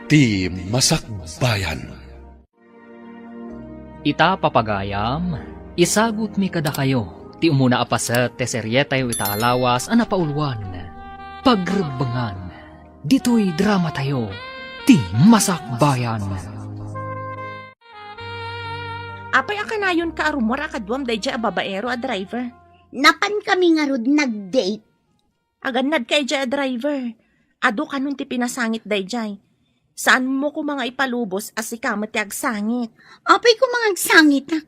ti Masakbayan. Ita papagayam, isagot mi kada kayo, ti umuna apaset te seryetay ita alawas ana paulwan. Pagrebengan, dito'y drama tayo, ti Masakbayan. Apay akanayon ka arumor akadwam dayjay a babaero a driver. Napan kami nga rod nag-date. Aganad kay jay a driver. Ado kanun ti pinasangit dayjay. Saan mo ko mga ipalubos as ikamat ti agsangit? Apay ko mga sangit na.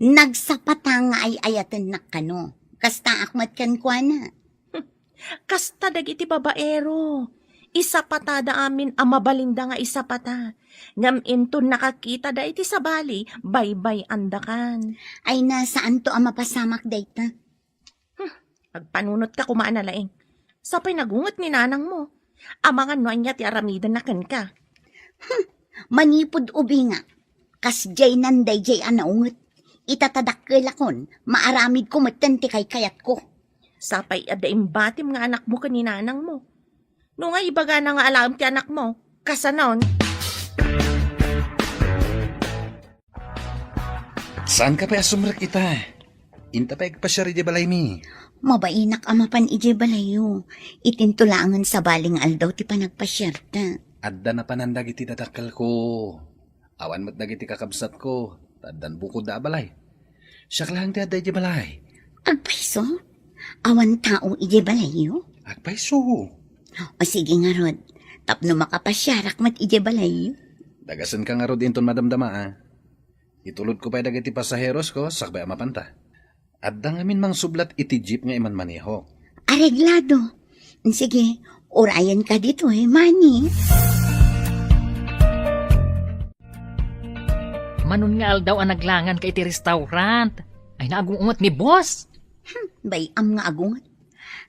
Nagsapata nga ay ayatan na kano. Kasta akmat kan kwa na. Kasta dagiti babaero. Isa patada amin ang mabalinda nga isa pata. Ngam into nakakita da iti sabali, baybay andakan. Ay nasaan to ang mapasamak date na? Agpanunot ka kumaan na laing. Sapay nagungot ni nanang mo. Amangan no niya ti aramidan na kan ka. Manipod ubi nga. Kas jay nanday jay anaungot. Itatadakkelakon, maaramid ko matan ti kay kayat ko. Sapay adaim batim nga anak mo kaninanang mo. No nga ibaga na nga alam ti anak mo. Kasanon. Saan ka pa asumrak ita? Inta pa igpasyari di balay mi. Mabainak amapan ije balayo. Itintulangan sa baling aldaw ti panagpasyerta. Adda na panandag iti dadakkel ko. Awan mat dagiti kakabsat ko. Taddan bukod da balay. Siyak lang ti adda ije balay. Agpaiso? Awan tao ije balayo? Agpaiso. O sige nga rod. Tapno makapasyarak mat ije balayo. Dagasan ka nga rod inton madamdama ah. Itulod ko pa dagiti pasaheros ko sakbay amapanta. Adda ngamin mang sublat iti jeep nga iman maneho. Areglado. Sige, orayan ka dito Manny. Manon nga aldaw ang naglangan kay iti restaurant. Ay naagungot ni boss. Bayam nga agungat.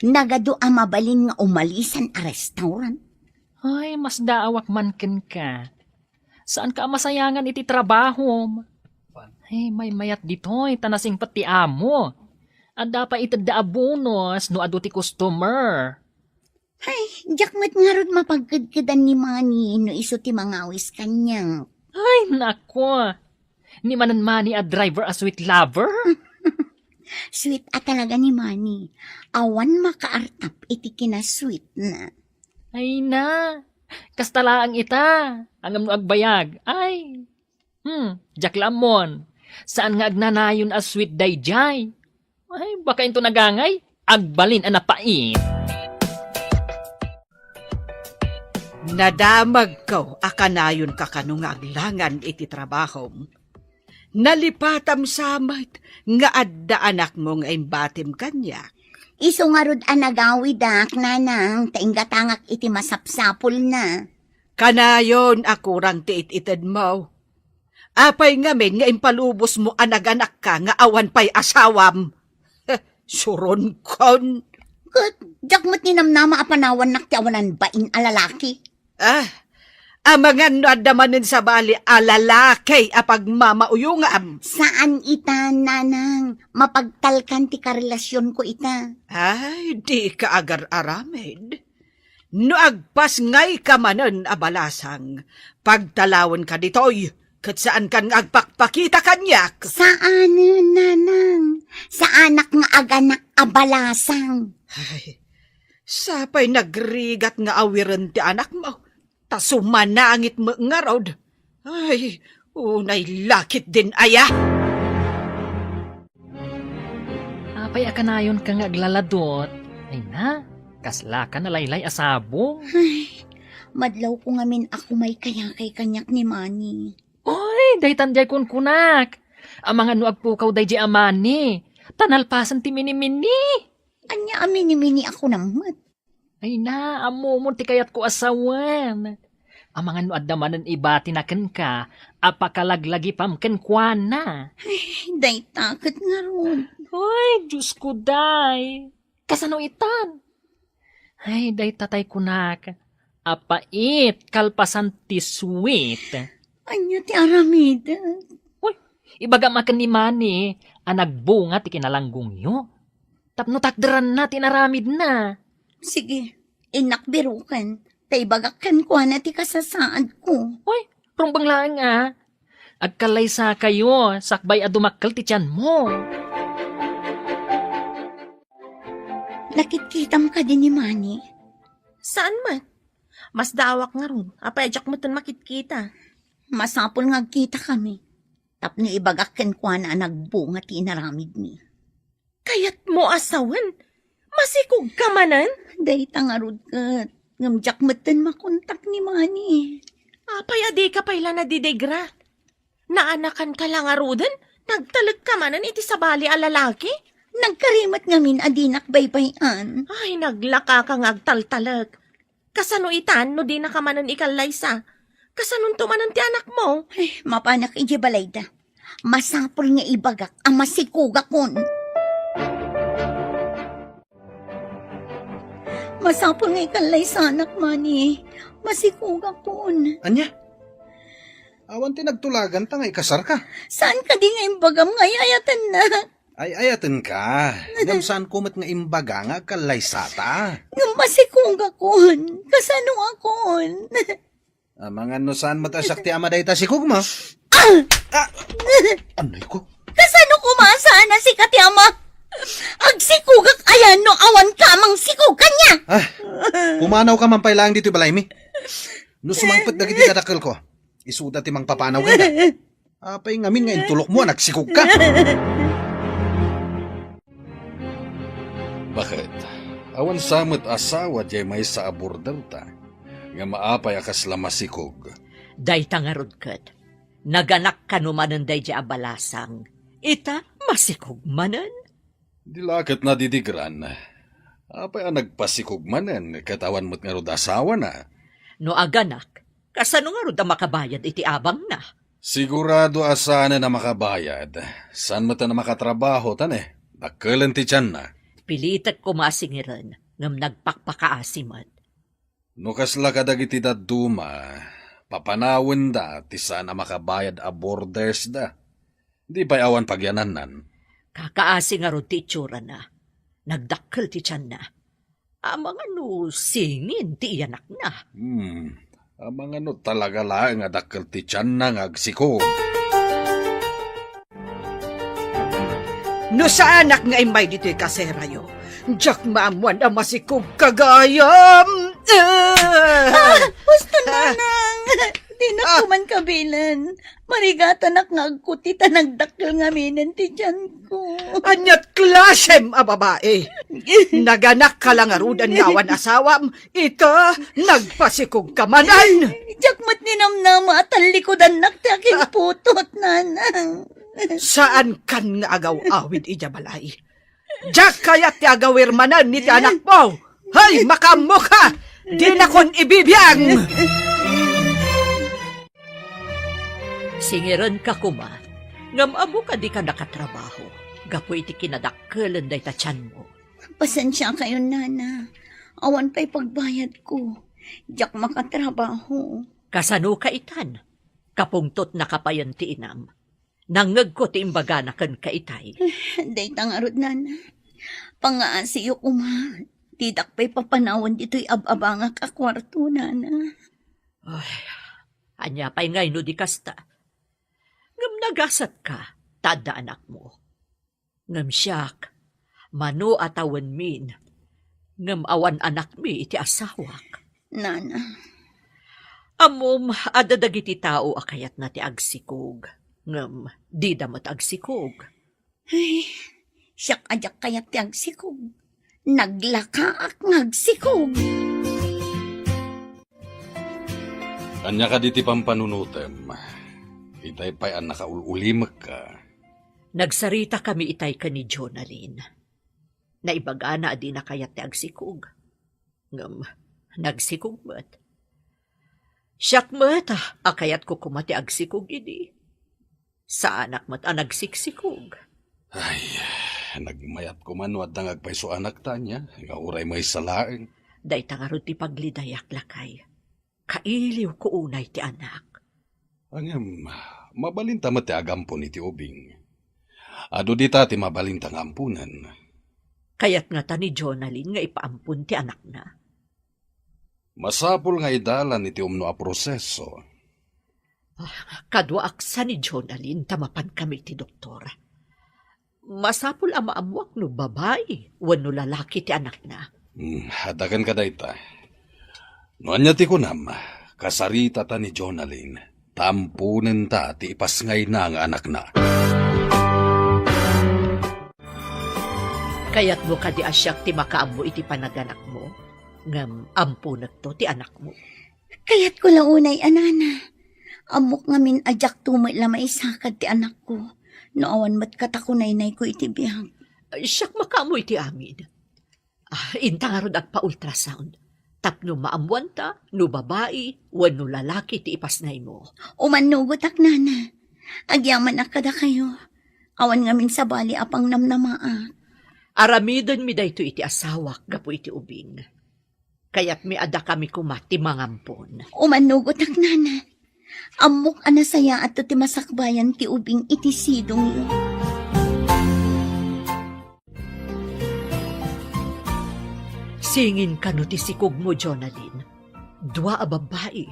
Nagado ang mabalin nga umalisan a restaurant. Ay, mas daawak man ken ka. Saan ka masayangan iti trabaho? Ay, may mayat dito'y tanasing pati amo. Adda pa itadda abonos no adu ti customer. Ay, jakmat nga rod mapagkadkadan ni Manny no iso ti mga awis kanyang. Ay, nako. Ni manan mani a driver a sweet lover? Sweet at talaga ni Manny. Awan makaartap iti kinasweet na. Ay na. Kastalaang ita. Angam no agbayag. Ay. Jaklamon. Saan nga agnanayon a sweet dayjay? Ay, baka into nagangay. Agbalin ang napait. Nadamag ko akanayon kakanong aglangan iti trabaho. Nalipatam samat nga adda anak mo nga imbatim kanya. Iso nga rod anagawid nanang tainggatangak iti masapsapol na. Kanayon akurang tiit-ited mo. Apay ngamin nga impalubos mo anaganak ka nga awan pa'y asawam. Suron kon. Jakmat ni namnama apanawan nakti awanan bain alalaki. Amangan no adamanin sa bali alalaki apag mamauyungam. Saan ita, nanang? Mapagtalkan ti karelasyon ko ita. Ay, di ka agar-aramid. No agpas ngay kamanan abalasang, pagtalawon ka ditoy, kat saan kan agpakpakita kanyak. Saan, nanang? Sa anak nga aganak abalasang. Ay, sapay nagrigat nga awiran ti anak mo, tasumanangit mo nga rod. Ay, unay lakit din aya. Apay akanayon ka nga aglaladot. Ay na. Kasla ka na laylay asabo. Ay, madlaw ko ngamin ako may kaya kay kanyak ni Manny. Oy, daytan jay kun kunak. Ang mga nuag pukaw day jay amani. Tanalpasan ti mini-mini. Anya amini-mini ako namat. Ay na, amo mo ti kayat ko asawan. Ang mga nuad damanan iba tinaken ka, apakalaglagi pamken kwa na. Ay, day takot nga ron. Ay, Diyos ko day. Kasano itan? Ay, day tatay kunak. Apait, kalpasan ti sweet. Anya ti aramida. Uy, ibaga makan ni Manny, nagbunga ti kinalanggong yo. Tapno takderan na, tinaramid na. Sige, inakbirukan. Tay bagakan ko na ti kasasaad ko. Uy, rumbang lang Agkalay sa kayo, sakbay adumakkel ti tiyan mo. Nakitkitam ka din ni Manny. Saan man? Mas dawak nga ron. Apay, ajak mo ton makitkita. Masapol nga kita kami. Tapno ibagakan ko na nagbunga ti inaramid mi. Kayat mo asawan? Masikog ka manan? Day tangarod kat. Ngamjak matan makontak ni Manny. Apay, adi ka payla na didegra. Naanakan ka lang arudan? Nagtalag ka manan iti sabali a lalaki? Nagkarimat ngamin adinak baybayan. Ay, naglaka ka ngagtaltalag. Kasano itan no di na ka manan ikalaysa? Kasanon tumanan ti anak mo? Ay, mapanak iji balayda. Masapol nga ibagak ang masikuga kon. Masapol nga ikalay sa anak, Manny. Masikuga kon. Anya? Awan ti nagtulagan ta nga ikasar ka. Saan ka di nga imbagam nga yayatan na? Ay ayaten ka. Ngam saan kumat nga imbaga nga kalaysata. Nga masikuga kon. Kasano akon? Mga no saan matasak ti ama dayta si kugma. Anay ko? Kasano kumasa na si Katyama? Agsikugak ayan no awan kamang sikugan niya. Pumanaw ka man pailang dito balay mi. No sumangpet dagiti kadakkel ko. Isuda ti mang papanaw ganda. Apay ngamin nga intulok mo nagsikog ka. Bakit? Awan samot asawa jay may sa aborder ta. Nga maapay akas lamasikog. Day tangarod kat. Naganak ka numanan day di abalasang. Ita masikog manan. Dilakit na didigran. Apay ang nagpasikog manen. Katawan mo't nga rod asawa na. No aganak, kasano nga rod makabayad iti abang na. Sigurado asana na makabayad. San mo ta na makatrabaho tan Dakkelan ti tiyan na. Pilitat kumasingiran ngam nagpakpakaasimat. No kasla kadag iti daduma, papanawin da ti sana makabayad a borders da. Di pa awan pagyananan. Kakaasi nga rod ti itsura na. Nagdakkel ti tiyan na. Amang ano singin ti iyanak na. Amang ano talaga lang nga dakkel ti tiyan na ngagsikog. No sa anak nga imay dito'y kaserayo. Diyak maamuan ang masikog kagayam. Gusto nanang. Di na kuman kabilan. Marigatan ak ngagkutita nagdakkel nga minen ti dyan ko. Anyat klasem a babae. Naganak ka lang arudan nga awan asawam. Ita, nagpasikog ka manan. Jakmat ni namnama at ang likodan naktaking putot, nanang. Saan kan nga agaw-awid ija balay? Diyak kaya ti agawir manan ni ti anak mo. Hay, makamo ka! Di na kon ibibiyang! Singiran ka kuma. Ngam amo ka di ka nakatrabaho. Gapoy iti kinadakkelan day tatyan mo. Pasensya kayo, nana. Awan pa'y pagbayad ko. Diyak makatrabaho. Kasano ka itan? Kapungtot na kapayan ti inam. Nangag ko ti imbaga na kan kaitay. Day tangarod, nana. Pangaasiyo kuma. Didak pa'y papanawan dito'y ababangak a kwarto, nana. Ay, anya pa'y ngay no di kasta. Ngam nagasat ka, tada anak mo. Ngam siyak, mano atawan min. Ngam awan anak mi iti asawak. Nana. Amom, adadagiti tao akayat na ti agsikog. Ngam, di damat agsikog. Ay, siyak ajak kayat ti agsikog. Naglakaak ngagsikog. Anya ka diti pampanunutem. Itay pa'y ang nakaululimak ka. Nagsarita kami itay ka ni Jonalyn. Naibaga na adi na kayat ti agsikog. Ngam, nagsikog mat. Siyak mat, akayat ko kumati agsikog idi. Sa anak mat nagsiksikog. Ay, nagmayat ko man wad nang agpayso anak ta niya. Nga uray may salaeng. Day tangarod ti paglidayak lakay. Kailiw ko unay ti anak. Angam, mabalinta mat ti agampon iti ubing. Ado di ti mabalintang ampunan. Kayat nga ta ni Jonalyn nga ipaampun ti anak na. Masapul nga idalan iti umno a proseso. Kadwa aksa ni Jonalyn, tamapan kami ti doktor. Masapul ang maamuak no babae, wano lalaki ti anak na. Hadakan ka dayta. Noan niya ti kunam, kasarita ta ni Jonalyn, tampunen ta ti ipasngay na ang anak na. Kaya't mo kadi asyak ti makaammo iti panaganak mo, ngam ampunag to ti anak mo. Kaya't ko launay, anana. Amok ngamin ajak tumay lamay sakad ti anak ko. Noawan mat katakunay-nay ko iti biyag. Siyak makaammo iti amin. Inta nga ron agpa-ultrasound. Tapno maamuan ta, no babae, wano lalaki ti ipasnay mo. Umanugot ak, nana. Agyaman ak kada kayo. Awan ngamin sa bali apang namnamaa. Aramidon mi dayto iti asawak, gapo iti ubing. Kaya't mi ada kami kumati mangampon. Umanugot ak, nana. Amok anasaya at ti masakbayan ti ubing iti sidong yo. Singin ka no ti sikog mo, Jonalyn. Dua a babae.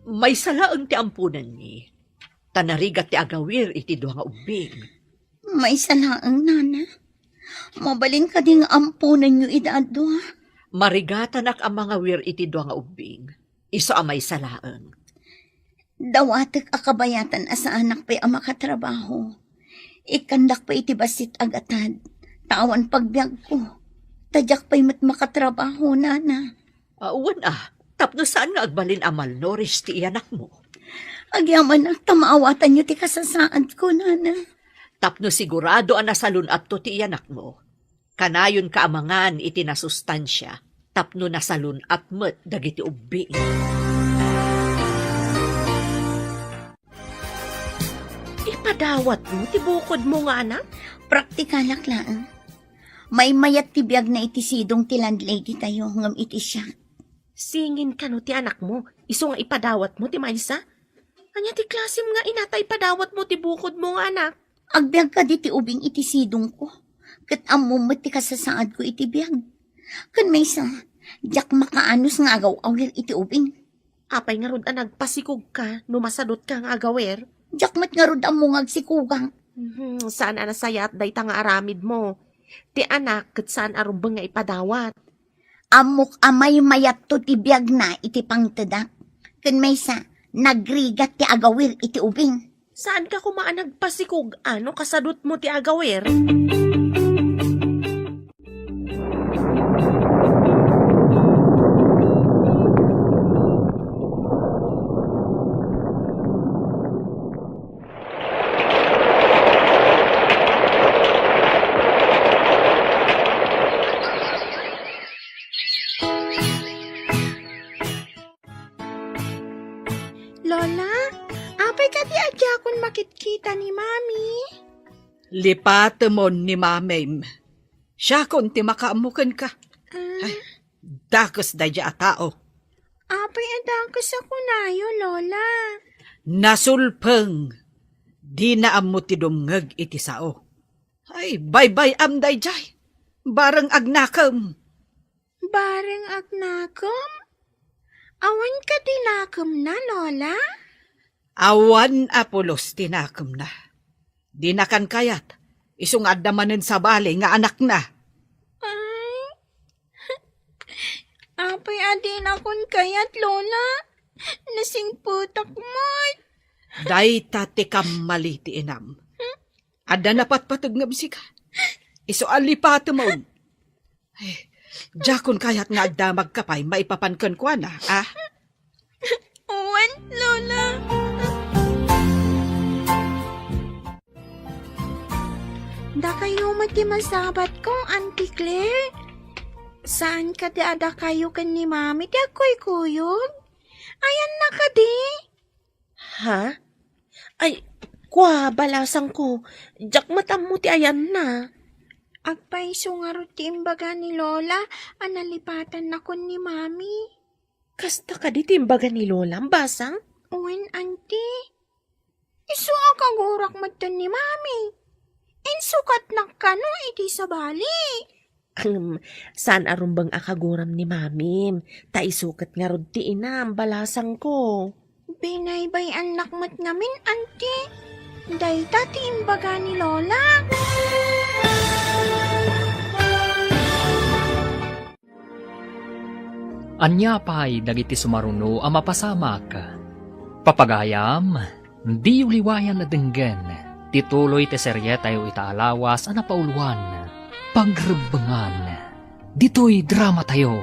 May salaang ti ampunan ni. Tanarigat ti agawir iti dua nga ubing. May salaang, nana. Mabalin ka ding ampunan nyo idadwa. Marigatan ak ang mga wir iti dua nga ubing. Iso amay salaang. Dawatek akabayatan asa anak pa'y ama katrabaho. Ikandak pa iti basit agatad. Tawan pagbiag ko. Tadyak pa'y mat makatrabaho, nana. Uwan tapno saan nga agbalin amal noris ti iyanak mo? Agyaman na tamaawatan nyo ti kasasaad ko, nana. Tapno sigurado ang nasalun at to ti iyanak mo. Kanayon kaamangan iti nasustansya. Tapno nasalun at met dagiti ubing. Ipadawat mo, tibukod mo nga anak. Praktikal lang. May mayat ti biyag na iti sidong ti landlady tayo ngam iti siya. Singin ka no ti anak mo, iso nga ipadawat mo ti maysa. Anya ti klasim nga inata ipadawat mo, tibukod mo nga anak. Agbyag ka di ti ubing iti sidong ko. Kat amumot ti kasasaad ko iti biyag. Kan may sa, diyak makaanos nga agaw-awir iti ubing. Apay nga rod nagpasikog ka, numasadot ka nga agawer. Diyak mat nga rod among agsikugang. Saan anasaya at dayta nga aramid mo. Ti anak, kat saan arumbang nga ipadawat. Amok amay mayat to ti biyag na iti pangtadak. Kan may sa, nagrigat ti agawir iti ubing. Saan ka kumaan nagpasikog? Ano kasadot mo ti agawer? Lola, apay ka di adyakon makitkita ni Mami. Lipatemon ni mamem. Siya kung ti makaamukan ka. Ay, dakos da dya tao. Apay adangkas ako nayo, Lola. Nasulpeng. Di na amo ti dumngag iti sao. Ay, bye-bye am day jay. Barang agnakam. Bareng agnakom? Awan ka dinakom na, Lola? Awan apulos tinakam na. Di na kan kayat. Isung adamanen sa bali nga anak na. Ay, apay adin akon kayat, Lola. Nasing putak mo. Day tati kam maliti inam. Ada napat patugngam sika. Iso alipato mo. Ay, jakon kayat nga adda magkapay maipapankan ko na, ah? Uwan, Lola. Da kayo matimasabat kong Auntie Claire. Saan ka di ada kayo kan ni Mami? Di ako'y kuyog. Ayan na ka di. Ha? Ay, kwa, balasang ko. Jak matam mo ti ayan na. Agpaiso nga ti imbaga ni Lola, analipatan na kon ni Mami. Kasta ka di timbaga ni Lola, basang? Uwan, Auntie. Isu akagurak matan ni Mami. Insukat na ka no iti sa bali. Saan arumbang akaguram ni Mami? Ta isukat nga rod ti ina, balasang ko. Binaybay anak mat ngamin, auntie. Dayta ti imbaga ni Lola. Anya pa'y dagiti sumaruno ang mapasamak. Papagayam, di uliwayan na denggen, tituloy ti serye tayo itaalawas ang napauluan. Pagrebangan, dito'y drama tayo,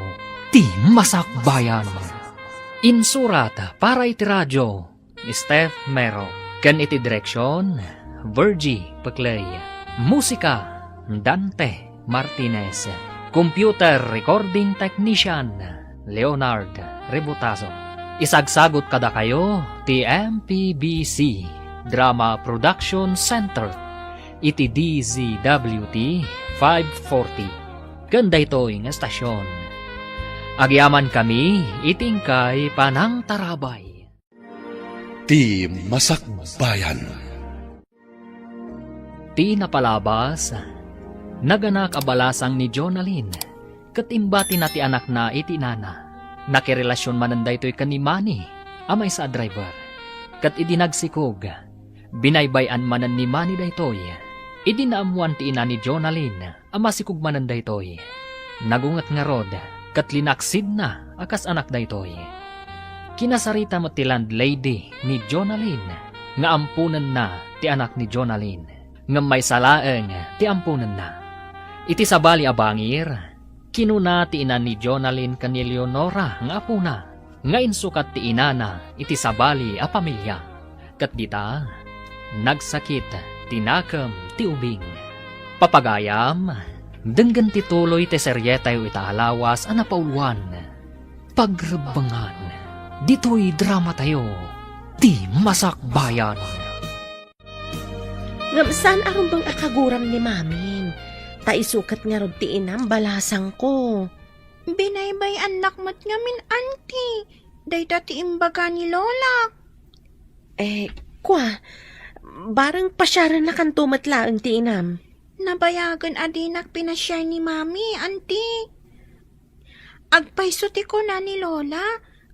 ti masakbayan. Insurat para iti radyo, Steph Mero. Kan iti direksyon, Virgie Paclay. Musika, Dante Martinez. Computer recording technician, Leonard Rebutazo. Isagsagot kada kayo, ti MPBC Drama Production Center. Iti DZWT 540. Ganda ito ng estasyon. Agyaman kami, itingkay panang tarabay. Ti Masakbayan. Ti napalabas, naganak abalasang ni Jonalyn, katimbati na ti anak na iti nana. Nakirelasyon mananda ito'y kanimani, amay sa driver. Kat idinagsikog, binaybayan manan ni Manny da ito'y, idinaamuan ti ina ni Jonalyn, amasikog mananda ito'y. Nagungat nga rod, kat linaksid na akas anak da ito'y. Kinasarita mo ti landlady ni Jonalyn, nga ampunan na ti anak ni Jonalyn, nga may salaeng ti ampunan na. Iti sabali abangir, kinuna ti ina ni Jonalyn kan ni Leonora nga apuna, nga insukat ti inana iti sabali a pamilya. Kat dita, nagsakit tinakam ti ubing. Papagayam, denggan ti tuloy ti serye tayo itaalawas a napauluan. Pagrebangan, dito'y drama tayo, ti masakbayan. Ngam saan arumbang akaguram ni Mami? Ta isukat nga rod ti ina, balasang ko. Binaybay anak mat ngamin, auntie. Dayta ti imbaga ni Lola. Kwa, barang pasyaran na kan tumatlaang ti inam. Nabayagan adinak pinasyay ni Mami, auntie. Agpaysuti ko na ni Lola.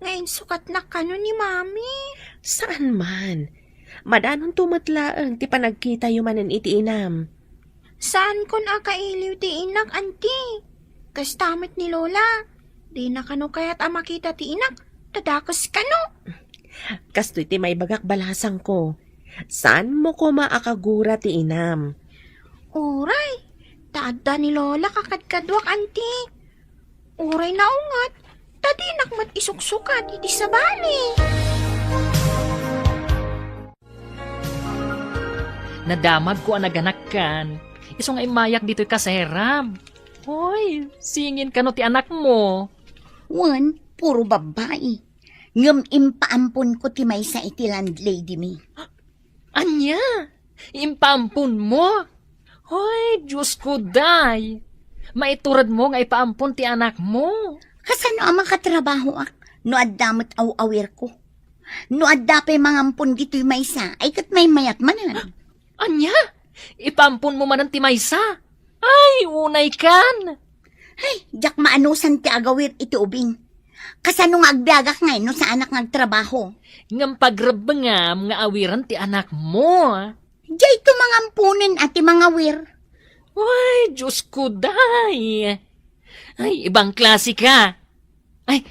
Ngayon sukat na kano ni Mami. Saan man? Madanon tumatlaang ti panagkita yumanan iti inam. Saan kon akailiw ti inak, auntie? Kastamit ni Lola. Di na kano kaya't makita ti inak. Tadakas kano. Kastoy ti may bagak balasang ko. Saan mo ko maakagura ti inam? Uray, taadda ni Lola kakadkadwak, auntie. Uray na ungat, tadinak mat isuksukat iti sabali. Nadamag ko ang naganak kan. Iso nga imayak dito'y kaseram. Hoy, singin ka no ti anak mo. Wan, puro babae. Ngam impaampon ko ti maysa iti landlady mi. Anya, impampun mo. Hoy, Diyos ko day. Maiturad mo nga ipaampun ti anak mo. Kasano ang makatrabaho ak? No addamot awir ko. No addapay mangampon dito'y maysa, ay kat may mayat manan. Anya, ipampun mo man ang timaysa. Ay, unay kan. Ay, jak maanusan ti agawir iti ubing. Kasano nga agbiagak ngay no sa anak ngagtrabaho. Ngam pagrabangam nga awiran ti anak mo. Diyay ito mangampunin at ti mga wir. Ay, Diyos ko day. Ay, ibang klase ka. Ay,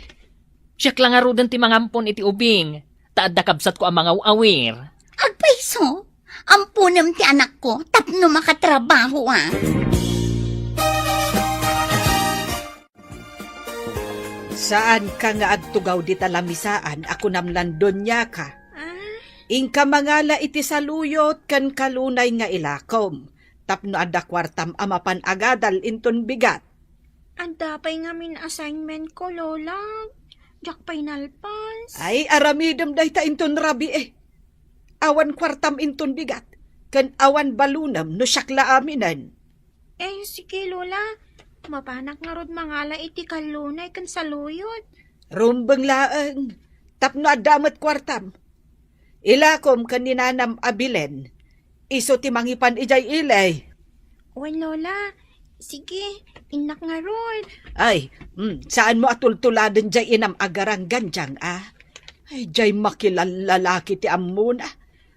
siyak lang arudan ti mangampun iti ubing. Taadda kabsat ko ang mga awir. Agpaiso, ampunem ti anak ko, tapno makatrabaho ah. Saan ka nga agtugaw di talamisaan, ako namlandon niya ka. Ingka mangala iti saluyot kan kalunay nga ilakom. Tapno adda kwartam amapan agadal inton bigat. Anda pa'y ngamin assignment ko, Lola. Jak pa'y nalpas. Ay, aramidem day ta inton rabi eh. Awan kwartam inton bigat. Kan awan balunam no syakla aminan. Sige, Lola. Mapanak nga rod mangala iti kalunay kan saluyot. Rumbeng laeng. Tapno adamat kwartam. Ilakom kan ninanam abilen. Iso ti mangipan ijay ilay. Wen, Lola. Sige, inak nga ron. Ay, saan mo atultuladan jay inam agarang ganjang, ah? Ay, jay makilalalaki ti amuna.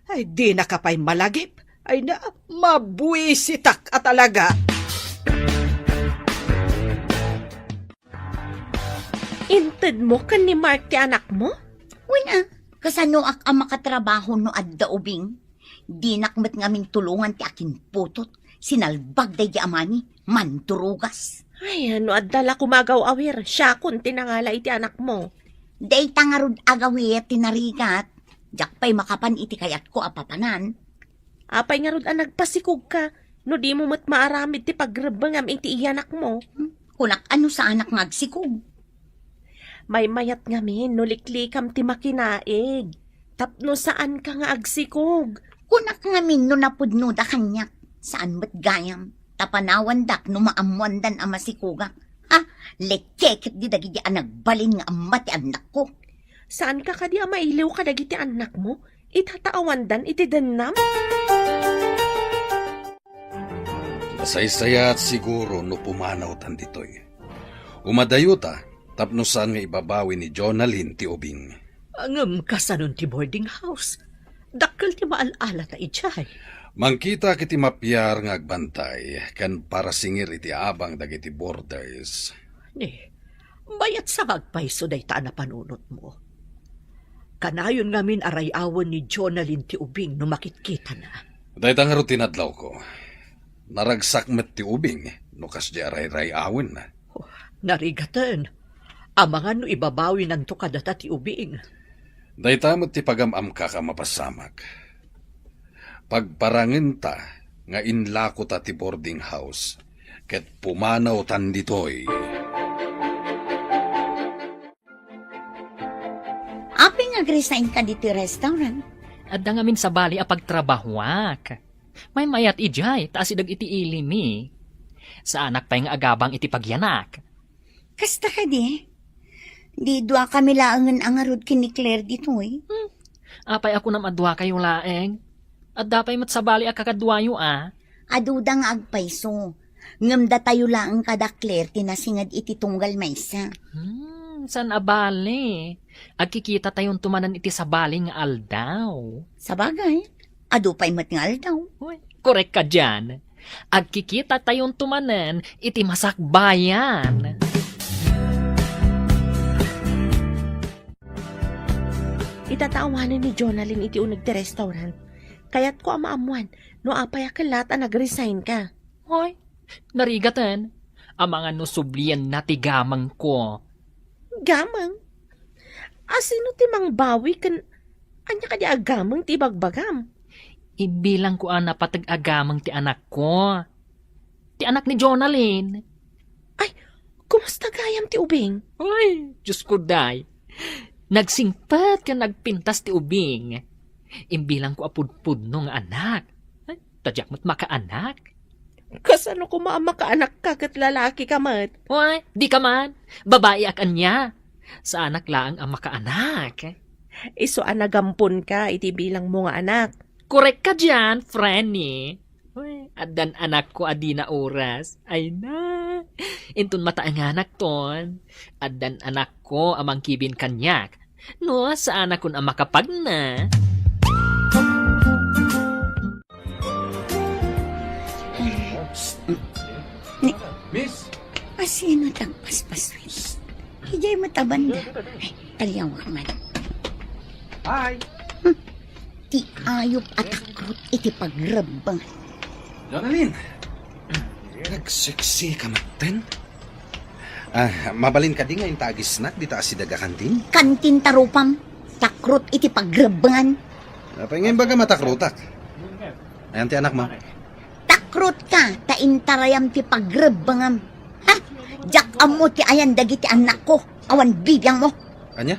Ay, di na kapay malagip. Ay na, mabuisitak at talaga. Inted mo kan ni Mark ti anak mo? Wala, kasano ak ang makatrabaho no adda ubing. Di nakmet ngamin tulungan ti akin putot. Sinalbag day di amani, manturugas. Ay, ano adala kumagaw awir. Siya kun tinangala iti anak mo. Day tangarod agawit tinarigat. Jak pa'y makapan iti kayat ko apapanan. Apay nga ron ang nagpasikog ka. No di mo mat maaramid ti pagrebengam iti iyanak mo. Kunak ano sa anak ngagsikog. May mayat ngamin no liklikam ti makinaig. Tapno saan ka nga agsikog. Kunak ngamin no napudno da kanyak. Saan ba't gayam? Tapanawan dak no maamuandan ang masikugak. Ha? Lekekit di dagi di nagbalin nga amma ti anak ko. Saan ka kadi mailiw ka dagiti anak mo? Itataawandan iti denam? Masaysaya at siguro no pumanaw tan ditoy. Umadayo ta, tapno saan nga ibabawi ni Jonalyn ti ubing. Angam kasanon ti boarding house. Dakkel ti maalala ta ijay. Mangkita kiti mapyar nga agbantay, kan para singir iti abang dagiti borders. Ni, bayat sa magpaiso day ta na panunot mo. Kanayon ngamin arayawan ni Jonalyn ti ubing no makitkita na. Dahit ang rutinadlaw ko, naragsak met ti ubing, no kas di aray-ray awin na. Narigatan, amangan no ibabawi ng to kadata ti ubing. Dahit amot ti pagamam ka ka mapasamak. Pagparangin ta, nga inlako ta ti boarding house, ket pumanaw tan ditoy. Aping agresign ka dito restaurant. Adda ngamin sa bali a pagtrabahuak. May mayat ijay, taas idag iti ilimi. Sa anak pa yung agabang iti pagyanak. Kasta ka di. Di dua kami laangan ang arod kini Claire dito eh. Apay ako na madwa kayo laeng. Adda pa'y matsabali a kakadwayo ah. Aduda nga agpaiso. Ngamda tayo laang kada Claire tinasingad iti tunggal maysa. San abali? Agkikita tayon tumanan iti sabali nga aldaw. Sa bagay, adu pa'y matngal daw. Uy, korek ka dyan. Agkikita tayon tumanan iti masakbayan. Itataawanan ni Jonalyn iti unag ti restaurant. Kaya't ko amaamuan, no apay akalat a nag-resign ka. Hoy, narigatan. Ang mga nusublian na tigamang ko. Gamang? Asino ti mang bawi kan... Anya ka di agamang ti bagbagam? Ibilang ko ana patag-agamang ti anak ko. Ti anak ni Jonalyn. Ay, kumusta gayam ti ubing? Ay, Diyos ko day. Nagsingpat ka nagpintas ti ubing. Imbilang ko apudpud nung anak. Ay, tadyak mo't makaanak. Kasano ko maamakaanak ka kat lalaki ka mat? Uy, di ka man. Babae ak anya. Sa anak lang ang makaanak. Iso anagampon ka iti bilang mo nga anak. Korek ka dyan, Franny. Uy, adan anak ko adi na oras. Ay na. Intun mata ang anak ton. Adan anak ko amang kibin kanyak. No, sa anak kun ang makapag na. Miss! Asino tagpaspaswis? Hijay matabanda. Ay, taliyawak man. Hi! Ti ayop at akrut iti pagrabang. Jonalyn! Nagseksi ka maten? Mabalin ka di nga yung tagis-snack di taas si daga kantin? Kantin tarupam. Takrut iti pagrabangan. Ngayon baga matakrutak. Ayan ti anak mo. Takrut ka. Taintarayam ti pagrabangam. Ha? Jak amo ti ayan dagiti anak ko. Awan bibiyang mo. Anya?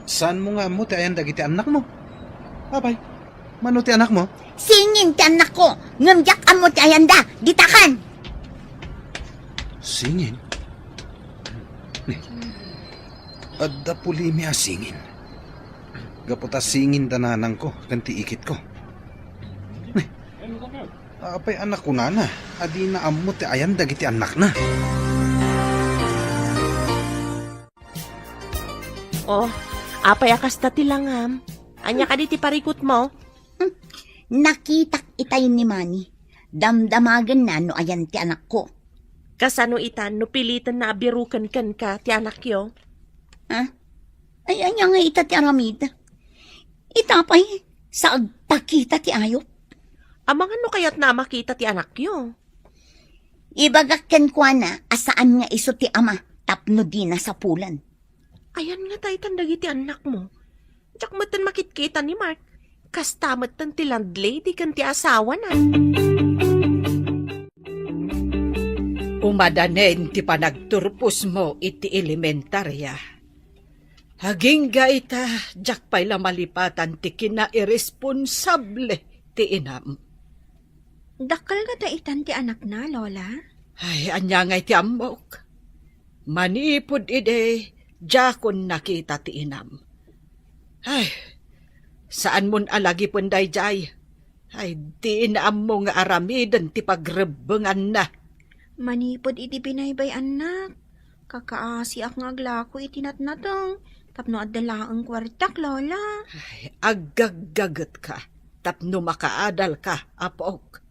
Saan mo nga mo ti ayan dagiti anak mo? Abay, mano ti anak mo? Singin ti anak ko. Ngamjak amo ti ayan da. Ditakan. Singin? Adda puli mi singin. Gaputa singin tananang ko, kanti ikit ko. Apay anak ko na. Adi na amo ti ayan dagiti anak na. Oh, apay akasta tilangam. Anya ka di ti parikot mo? Nakitak itay ni Manny. Damdamagan na no ayan ti anak ko. Kasano itan no pilitan na abirukan kan ka ti anak yo? Ha? Ay, anya nga ita ti aramid. Itapay, sa agpakita ti ayop. Amang ano kaya't na makita ti anak yo? Ibagakken ko na, asaan nga iso ti ama, tapno di na sa pulan. Ayan nga tayo tandagi ti anak mo. Diyak matan makitkita ni Mark. Kastamat tan ti landlady kan ti asawa na. Umadanen ti panagturpos mo iti elementarya. Haging ga ita, jak pa'y lamalipatan ti kina-irresponsable ti inam. Dakal nga ta itan ti anak na, Lola. Ay, anya nga iti amok. Manipod ide, jakon nakita ti inam. Ay, saan mon alagi punday jay? Ay, di inaam mo nga aramidan ti pagrebengan na. Manipod iti binaybay anak. Kakaasi ak nga aglako iti natnatang. Tapno adala ang kwartak, Lola. Ay, agagagat ka, tapno makaadal ka, apok.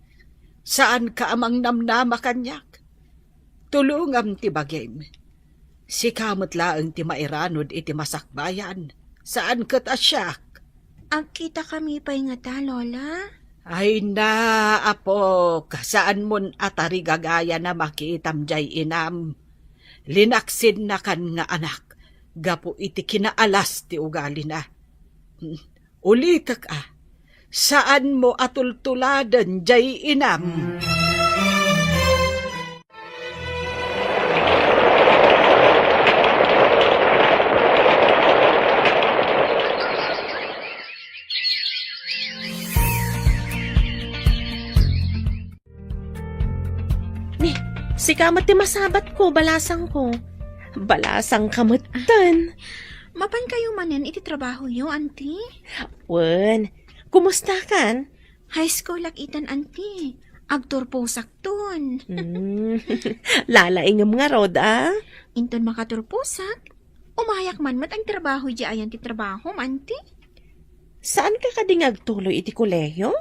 Saan ka amang namnama kanyak? Tulungam ti bagim. Si kamot laeng ti mairanod iti masakbayan. Saan kat asyak? Agkita kami pa'y nga ta, Lola. Ay na, apok, saan mon atari gagaya na makitam jay inam. Linaksin na kan nga anak, gapo iti kinaalas ti ugali na. Ulitak saan mo atultuladan jay inam? Si kamat ti masabat ko, balasang ko. Balasang kamutan. Mapan kayo manen iti trabaho yo, auntie? Wen, kumusta kan? High school lak itan, auntie. Agtur po sakton. Lalaingam nga rod, ah. Inton makaturpusak. Umayak man mat ang trabaho di ayan ti trabaho, auntie. Saan ka kadingag tuloy iti koleyo?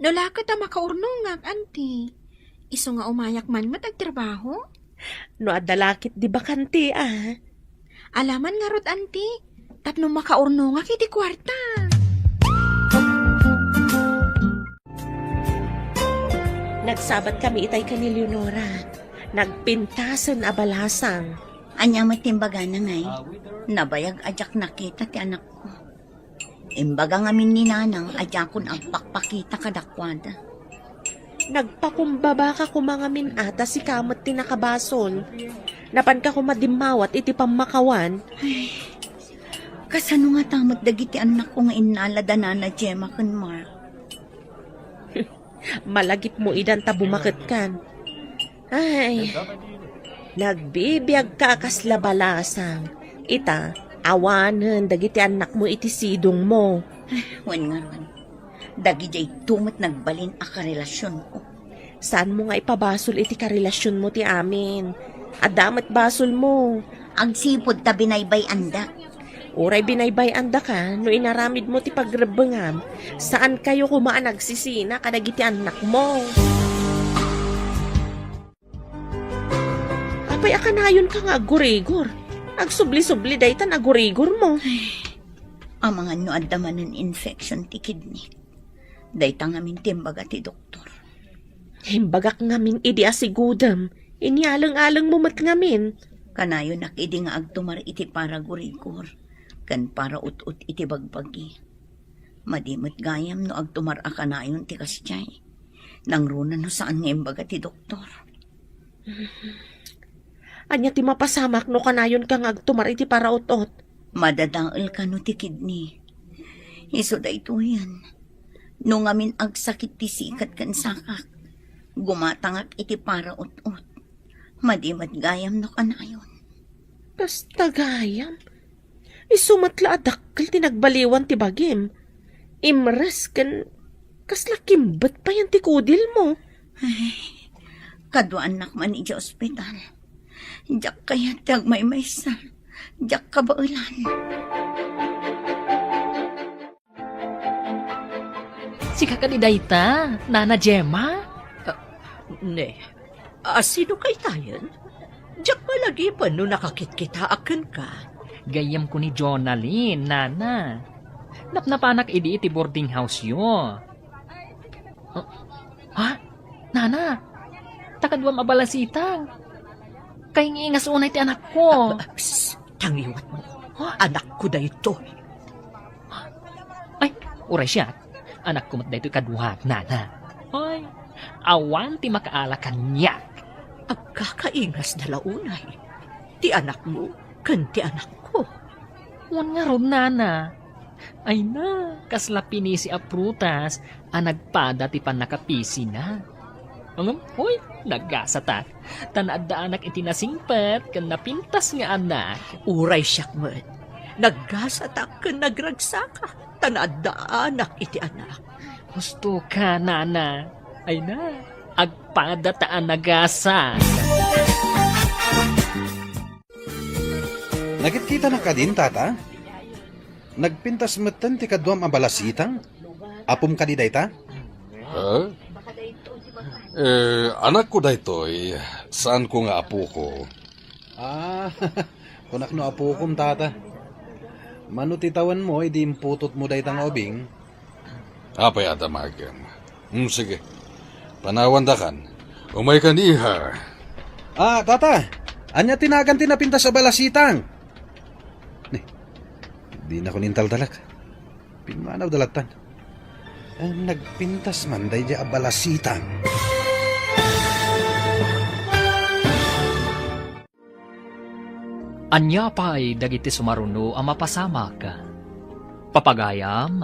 Nola ka ta makaurnungag, auntie. Iso nga umayak man mat ang trabaho. No adalakit di bakante, ah. Alaman nga rod, auntie. Tapno makaurnungag iti kwarta. Nagsabat kami itay ka ni Leonora. Nagpintasan a balasang. Anya matimbaga na ngay. Nabayag ajak nakita ti anak ko. Imbaga ngamin ni nanang ajakon agpakpakita kadakwada. Nagpakumbaba ka kumangamin ata si kamot tinakabasol. Napan ka kumadimawat iti pamakawan. Kasano nga tamot dagiti anak ko nga inalada na Gemma kan Mark. Malagip mo idan ta bumakit kan. Ay, nagbibiyag ka kasla balasang. Ita, awanan dagiti anak mo iti sidong mo. Wan nga ron. Dagi jay tumot nagbalin a karelasyon ko. Saan mo nga ipabasol iti karelasyon mo ti amin? Adamat basol mo. Agsipod ta binaybay anda. Uray binaybay anda ka, no inaramid mo ti pagrebengam. Saan kayo kumaan nagsisina kadagiti anak mo? Apay akanayon ka nga agurigor. Agsubli-subli daytan agurigor mo. Ang mga no addaman ng infection ti kidney. Dayta ngamin timbaga ti doktor. Himbagak ngamin idi asigudam. Inialang-alang mo mat ngamin. Kanayo nakidi nga agtumar iti para gurigor. Kan para ut-ut iti bagbagi. Madimot gayam no agtumar a kanayon ti kasyay. Nang runa no saan nga imbaga ti doktor. Anya ti mapasamak no kanayon kang agtumar iti para ut-ut. Madadaal ka no ti kidney. Iso da ito yan. No ngamin agsakit ti sikat kan sakak. Gumatangak iti para ut-ut. Madimat gayam no kanayon. Basta gayam. Isumatla adakkel ti nagbaliwan ti bagim. Imres kan Kasla kimbat pa yan ti kudil mo. Kadwa anak man iti ospital. Diyak kaya tag may maysa. Diyak kabaulan. Si kakadidayta, Nana Gemma. Ne, sino kay tayan? Diyak malagi pa no nakakit-kita akin ka. Gayam ko ni Jonalyn, Nana. Napnapanak idi iti boarding house yo. Ha? Nana? Takadwam abalasitang. Kay ngiingas unay ti anak ko. Psst, tangiwat mo. Anak ko da ito. Ay, uray siya. Anak ko mat da ito kaduhat, Nana. Ay, awan ti makaalakan niya. Agkakaingas na launay. Ti anak mo, kan ti anak ko. Wan nga ron, Nana. Ay na, kasla pinisi a prutas, nagpada ti panakapisi na. Angam, hoy, naggasata. Tanaad da anak iti nasingpet, kan napintas nga anak. Uray siyak man. Naggasatak ka nagragsaka. Tanaad da anak iti anak. Gusto ka, Nana. Ay na, agpada taan nagasa. Nagkita na ka din, tata? Nagpintas matan ti kadwam abalasitang? Apom ka di dayta? Ha? Anak ko daytoy, saan ko nga apo ko? Kunak no apo kom, tata. Manutitawan mo, idi imputot mo daytang obing. Apay adamagam. Sige. Panawan da kan. Umay ka niha. Tata! Anya tinagan tinapintas sa balasitang? Di na ko nintal dalak. Pinmanaw dalatan. Nagpintas man day di abalasitang. Anya pa'y dagiti sumaruno ang mapasamak. Papagayam,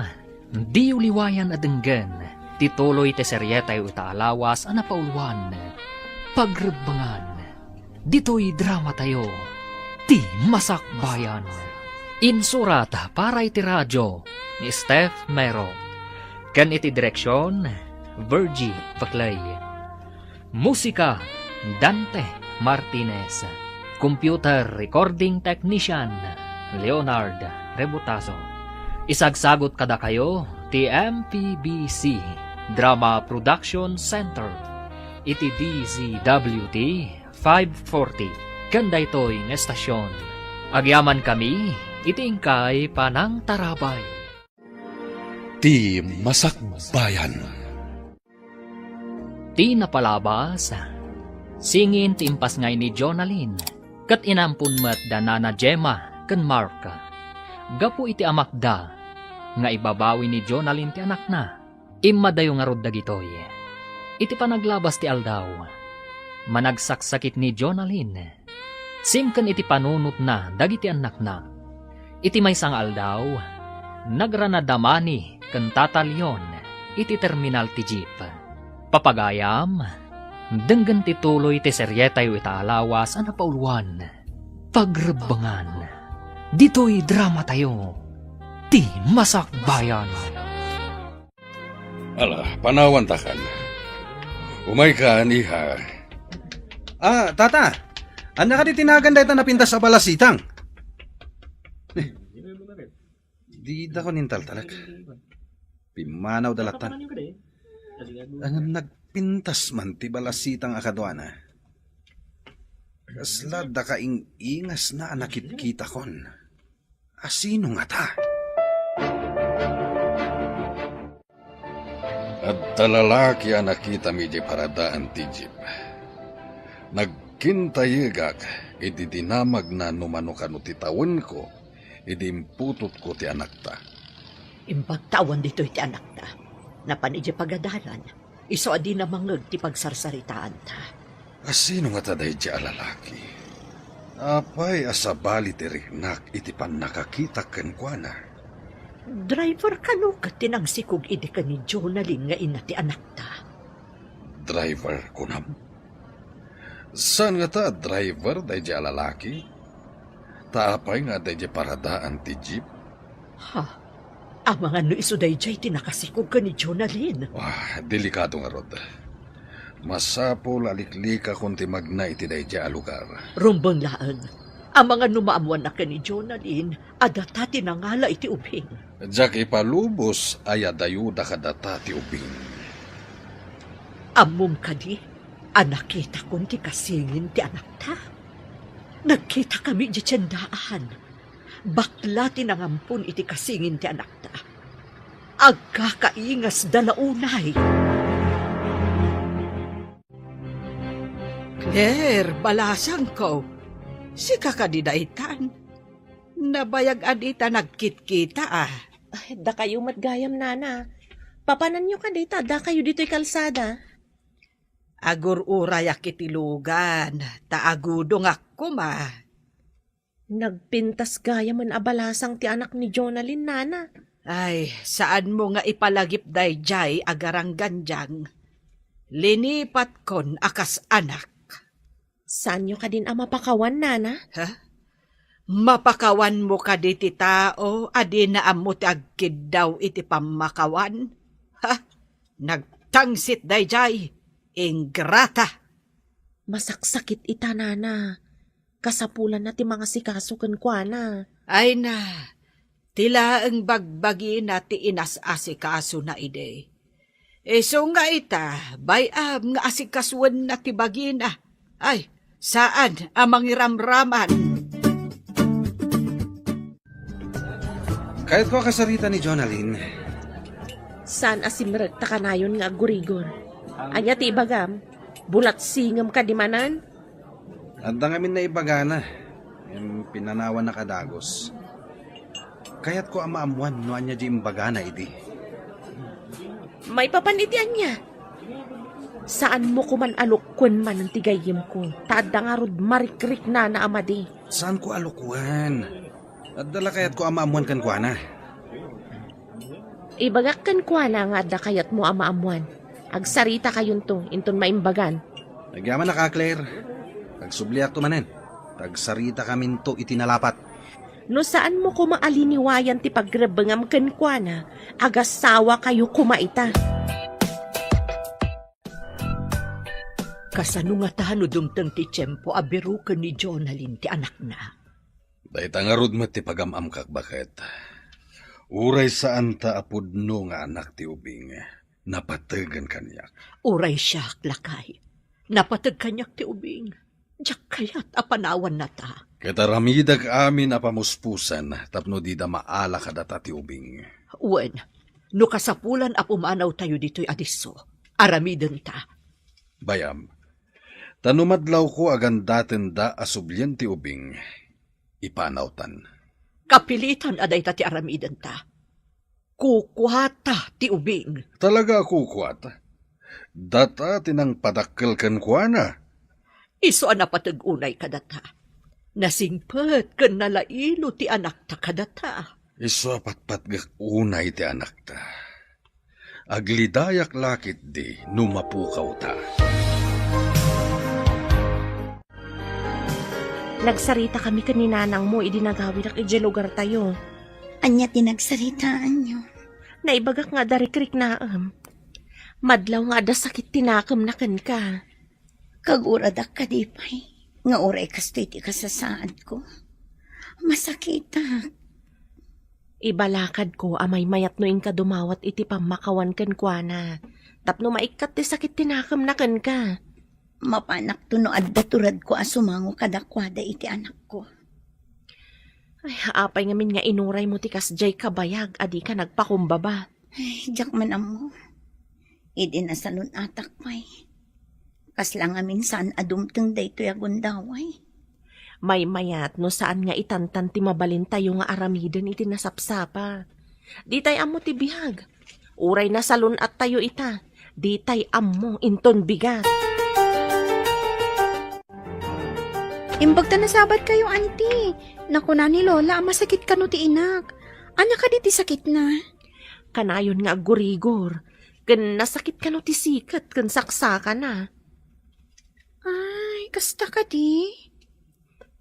di uliwayan adenggan, tituloy te seryetay utaalawas ang napauluan. Pagrebangan, dito'y drama tayo, ti masakbayan. Insurat para iti radyo ni Steph Mero. Kan iti direksyon, Virgie Paclay. Musika, Dante Martinez. Computer Recording Technician, Leonard Rebutazo. Isagsagot kada kayo, TMPBC, Drama Production Center. Iti DZWT 540. Kanda ito'y ng estasyon. Agyaman kami, itingkay panang tarabay. Ti Masakbayan. Ti napalabas, singin ti impas ngay ni Jonalyn, kat inampun mat da Nana Gemma ken Mark. Gapu iti amakda, nga ibabawi ni Jonalyn ti anak na, imadayo nga rod dagitoy. Iti panaglabas ti aldaw, managsaksakit ni Jonalyn, simken iti panunot na dagiti anak na. Iti maysang aldaw, nagranadamani ken tatalyon iti terminal ti jeep. Papagayam, denggan ti tuloy ti seryetay itaalawas ang napauluan. Pagrebangan, dito'y drama tayo, ti masakbayan. Ala, panawan ta kan. Umay ka niha. Tata! Anya ka di tinagan dayta napintas sa balasitang? Di da ko nintal talag. Pimanaw dalatan. Nagpintas man ti balasitang akadwana. Kasla da ingas na nakit-kita kon. Asino nga ta? At talalaki ang nakita mi di paradaan ti jeep. Nagkintayigak, iti dinamag na numanukano ti tawon ko, iti imputot ko ti anak ta. Impagtawan dito iti anak ta. Napanidya pagadalan, iso adi na mangag ti pagsarsaritaan ta. Asino nga taday di alalaki? Apay asabali ti riknak iti pan nakakita ken kuana. Driver kano ka tinangsikog idi ka ni Jonalyn nga ina ti anak ta. Driver kunam. Saan nga ta driver day di alalaki? Taapay nga day di paradaan ti jeep. Ha? Ang mga no isuday jay tinakasikog ka ni Jonalyn. Wah, delikado nga rod. Masapol aliklika kung timagna iti dayja a lugar. Rumbang laan, ang mga numaamuan na ka ni Jonalyn, adata tinangala iti ubing. Jak ipalubos ay adayuda kadata ti ubing. Amom kadi, anakita kon ti kasingin ti anak ta. Nagkita kami di tiyandaan. Bakla tinangampun iti kasingin ti anak ta. Agkakaingas dalaunay. Claire, balasan ko. Si kakadidaitan. Nabayag adita nagkit-kita ah. Ay, da kayo matgayam, nana. Papanan nyo ka dita, da kayo dito'y kalsada. Agur uray akitilugan. Taagudong ako ma. Nagpintas gaya man abalasang ti anak ni Jonalyn, nana. Ay, saan mo nga ipalagip dayjay agarang ganjang? Linipat kon akas anak. Saan nyo ka din ang mapakawan, nana? Ha? Mapakawan mo ka di ti tao, adi na amo ti agkid daw iti pamakawan? Ha? Nagtangsit dayjay, ingrata. Masaksakit ita, nana. Kasapulan na ti mga sikasukan kwa na. Ay na, tila ang bagbagi na ti inas-asikaso na ide. So nga ita, bayam nga asikasuan na ti bagina. Ay, saan ang mangiramraman? Kahit ko kasarita ni Jonalyn, Saan asimrag ta kanayon nga agurigor? Anya ti ibagam, bulat singam ka di manan? andang amin na ibagana. Yung pinanawan na kadagos. Kaya't ko ang maamuan no anya di imbagana idi. May papanitian niya. Saan mo kuman alukwan man ang tigayim ko? Tada nga rod marikrik na amadi. Saan ko alukuan? At dala kaya't ko ang maamuan kan kwa na. Ibagak kan kwa na nga da kayat mo amaamuan. Agsarita kayon to, inton maimbagan. Nagyaman na ka, Claire. Tagsubliak to manen. Tagsarita kamin to itinalapat. No saan mo kumaaliniwayan ti pagrebengam kan kwa na, agasawa kayo kumaita. Kasano nga tahano dumtang ti tiyempo abiru ka ni Jonalyn ti anak na. Dahit ang arod mo ti pagamam kak bakit. Uray saan ta apudno nga anak ti ubing. Napatagan kanyak. Uray siya, lakay. Napatag kanyak ti ubing. Diyak kayat apanawan na ta. Kataramidag amin apamuspusan tapno di da maala kadata ti ubing. Uwan, no kasapulan apumanaw tayo dito'y adiso. Aramiden ta. Bayam, tanumadlaw ko agandaten da asublyan ti ubing. Ipanawtan. Kapilitan aday ta ti aramiden ta. Kukwata ti ubing. Talaga kukwat. Data tinang padakkel kan kuana. Iso ang napatag-unay kadata. Nasingpet ken nalailo ti anak ta kadata. Iso patpatgak unay ti anak ta. Aglidayak lakit di numapukaw ta. Nagsarita kami kaninanang mo, idinagawin ak ije lugar tayo. Anya tinagsaritaan nyo. Naibagak nga darikrik naam. Madlaw nga da sakit tinakam na kan ka. Kaguradak ka di pa'y. Nga oray kastoy ti kasasaad ko. Masakita. Ibalakad ko amay mayat no ka dumawat iti pamakawan kan kwa na. Tapno maikat ti sakit tinakam na kan ka. Mapanak to no adda turad ko asumango kadakwada iti anak ko. Ay, apay ngamin nga inuray mo ti kasjay kabayag, adi ka nagpakumbaba. Ay, jak man amo. Idi na salon atak pa'y. Kaslang amin saan adumteng daytoy agundaway. May mayat no saan nga itantan ti mabalin tayo nga aramiden iti nasapsapa. Di tay amo ti bihag. Uray na salon at tayo ita. Di tay amo inton bigat. Imbag ta nasabat kayo, auntie. Naku na ni Lola, masakit ka no ti inak. Anya ka di ti sakit na? Kanayon nga agurigor. Kan nasakit ka no ti sikat, kan saksaka na. Ay, kasta ka di?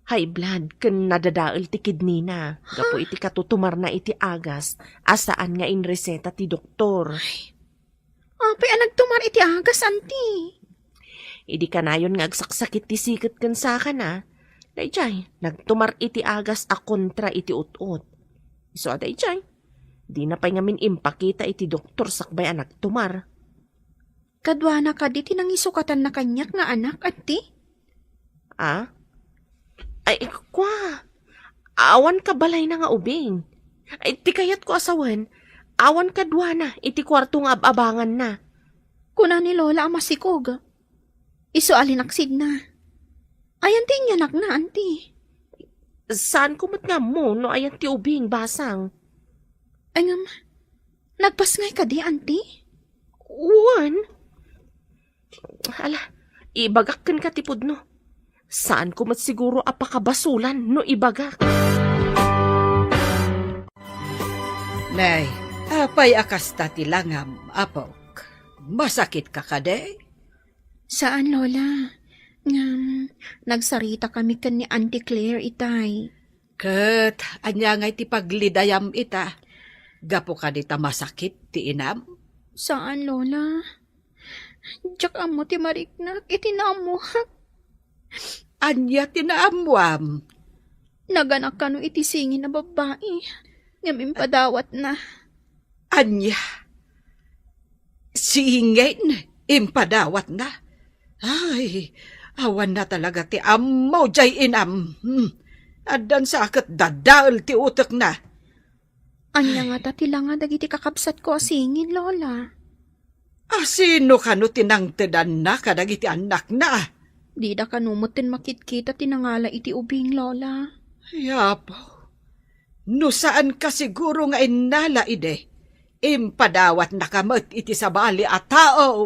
High blood ken nadadaol ti kidney na. Gapo iti katutumar na iti agas asaan nga in reseta ti doktor. Apay nagtumar iti agas, anti. Idi kanayon nga agsaksakit ti sikit ken saka na. Dayjay, nagtumar iti agas a kontra iti ut-ut. So dayjay, di na pa'y ngamin impakita iti doktor sakbay a nagtumar. Kadwana ka di tinangisukatan na kanyak nga anak, anti. Ah? Ay, kwa. Awan ka balay na nga ubing. Ay, ti kayat ko asawan. Awan ka dwana, iti kwarto nga ababangan na. Kuna ni Lola ang masikog. Iso alinaksid na. Ayan ti nyanak na, anti. Saan kumat nga mo no ayan ti ubing basang? Ay ngam, nagpasngay ka di, anti? Uwan? Ala, ibagak kan katipod no. Saan kumat siguro apakabasulan no ibagak? Nay, apay akas tati langam, apok. Masakit ka kade? Saan, Lola? Ngam, nagsarita kami kan ni Auntie Claire, itay. Kat, anya ngay ti paglidayam ita. Gapo ka di ta masakit ti inam? Saan, Lola? Diyak amo ti mariknak, itinamuhak. Anya tinaamuam. Naganak ka no iti singin na babae. Ngam impadawat na. Anya. Singin, impadawat na. Ay, awan na talaga ti ammo jay inam. Adan sa akat dadaal ti utak na. Anya nga tatila nga dagiti kakabsat ko singin, Lola. Sino ka no tinangtedan na kadagiti anak na? Di da kanumotin makitkita tinangala iti ubing, Lola. Yapo. No saan ka siguro nga inala ide? Impadawat na kamot iti sabali at tao.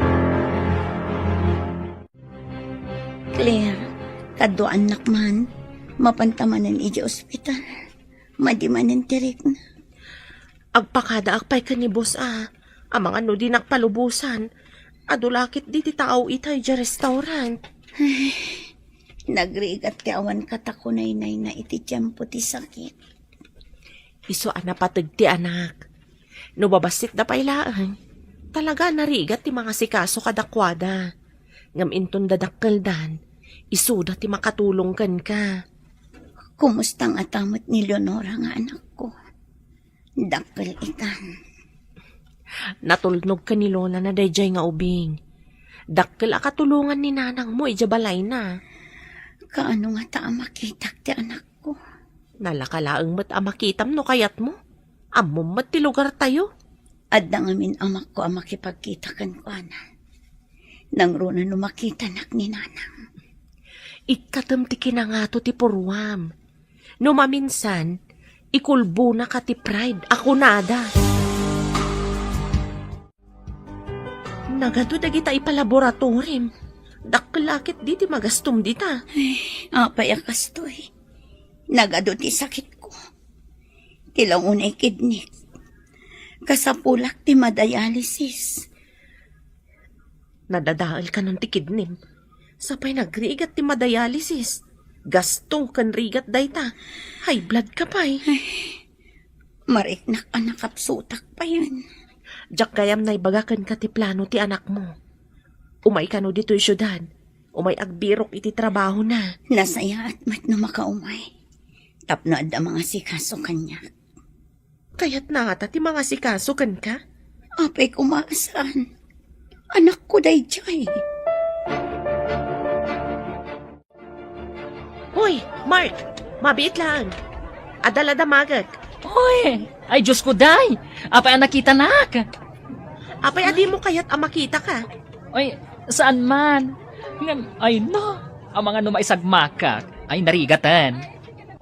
Claire, kaddo anak man, mapantamanan iti ospital. Madimanan tirik na. Agpakada akpay ka ni boss Amang ano di nakpalubusan. Adulakit di ti tao itay ja restaurant. Nagrigat ti awan katakunay-nay na iti tiyempo ti sakit. Iso patag ti anak. No babasit na pailaan. Talaga narigat ti mga sikaso kadakwada. Ngam inton dadakkeldan. Isuda ti makatulong kan ka. Kumustang atamot ni Leonora nga anak ko. Dakkel ikan. Natulnog ka ni Lola na dayjay nga ubing. Dakkel akatulungan ni nanang mo ijabalay na. Kaano nga ta makitak ti anak ko? Nalakalaang mat amakitam no kayat mo. Amom mat ti lugar tayo. Adda ngamin amak ko ang makipagkita kan ko ana. Nang runa no makita nak ni nanang. Ikatam ti kinangato ti purwam. No maminsan, ikulbo na ka ti pride ako nada. Nagado dagita ipalaboratorim. Dakkelakit di ti magastom dita. Apay akastoy. Nagado ti sakit ko. Tilang unay kidney. Kasapulak ti madialysis. Nadadaal ka ng ti kidnim. Sapay nagrigat ti madialysis. Gasto kan rigat dayta. High blood ka pa'y. Mariknak anak kapsutak pa yun. Diyak kayam na ibagakan ka ti plano ti anak mo. Umay ka no dito'y syudad. Umay agbirok iti trabaho na. Nasaya at mat no makaumay. Tapno adda mga sikaso kanya. Kaya't na ata ti mga sikaso kan ka. Apay kumaasan. Anak ko dayjay. Hoy, Mark! Mabiit lang. Adalada magat. Oy, ay Diyos ko day. Apay ang nakita nak. Apay adi mo kaya't amakita ka. Oy, saan man? Ay no, ang mga numaisagmakak ay narigatan.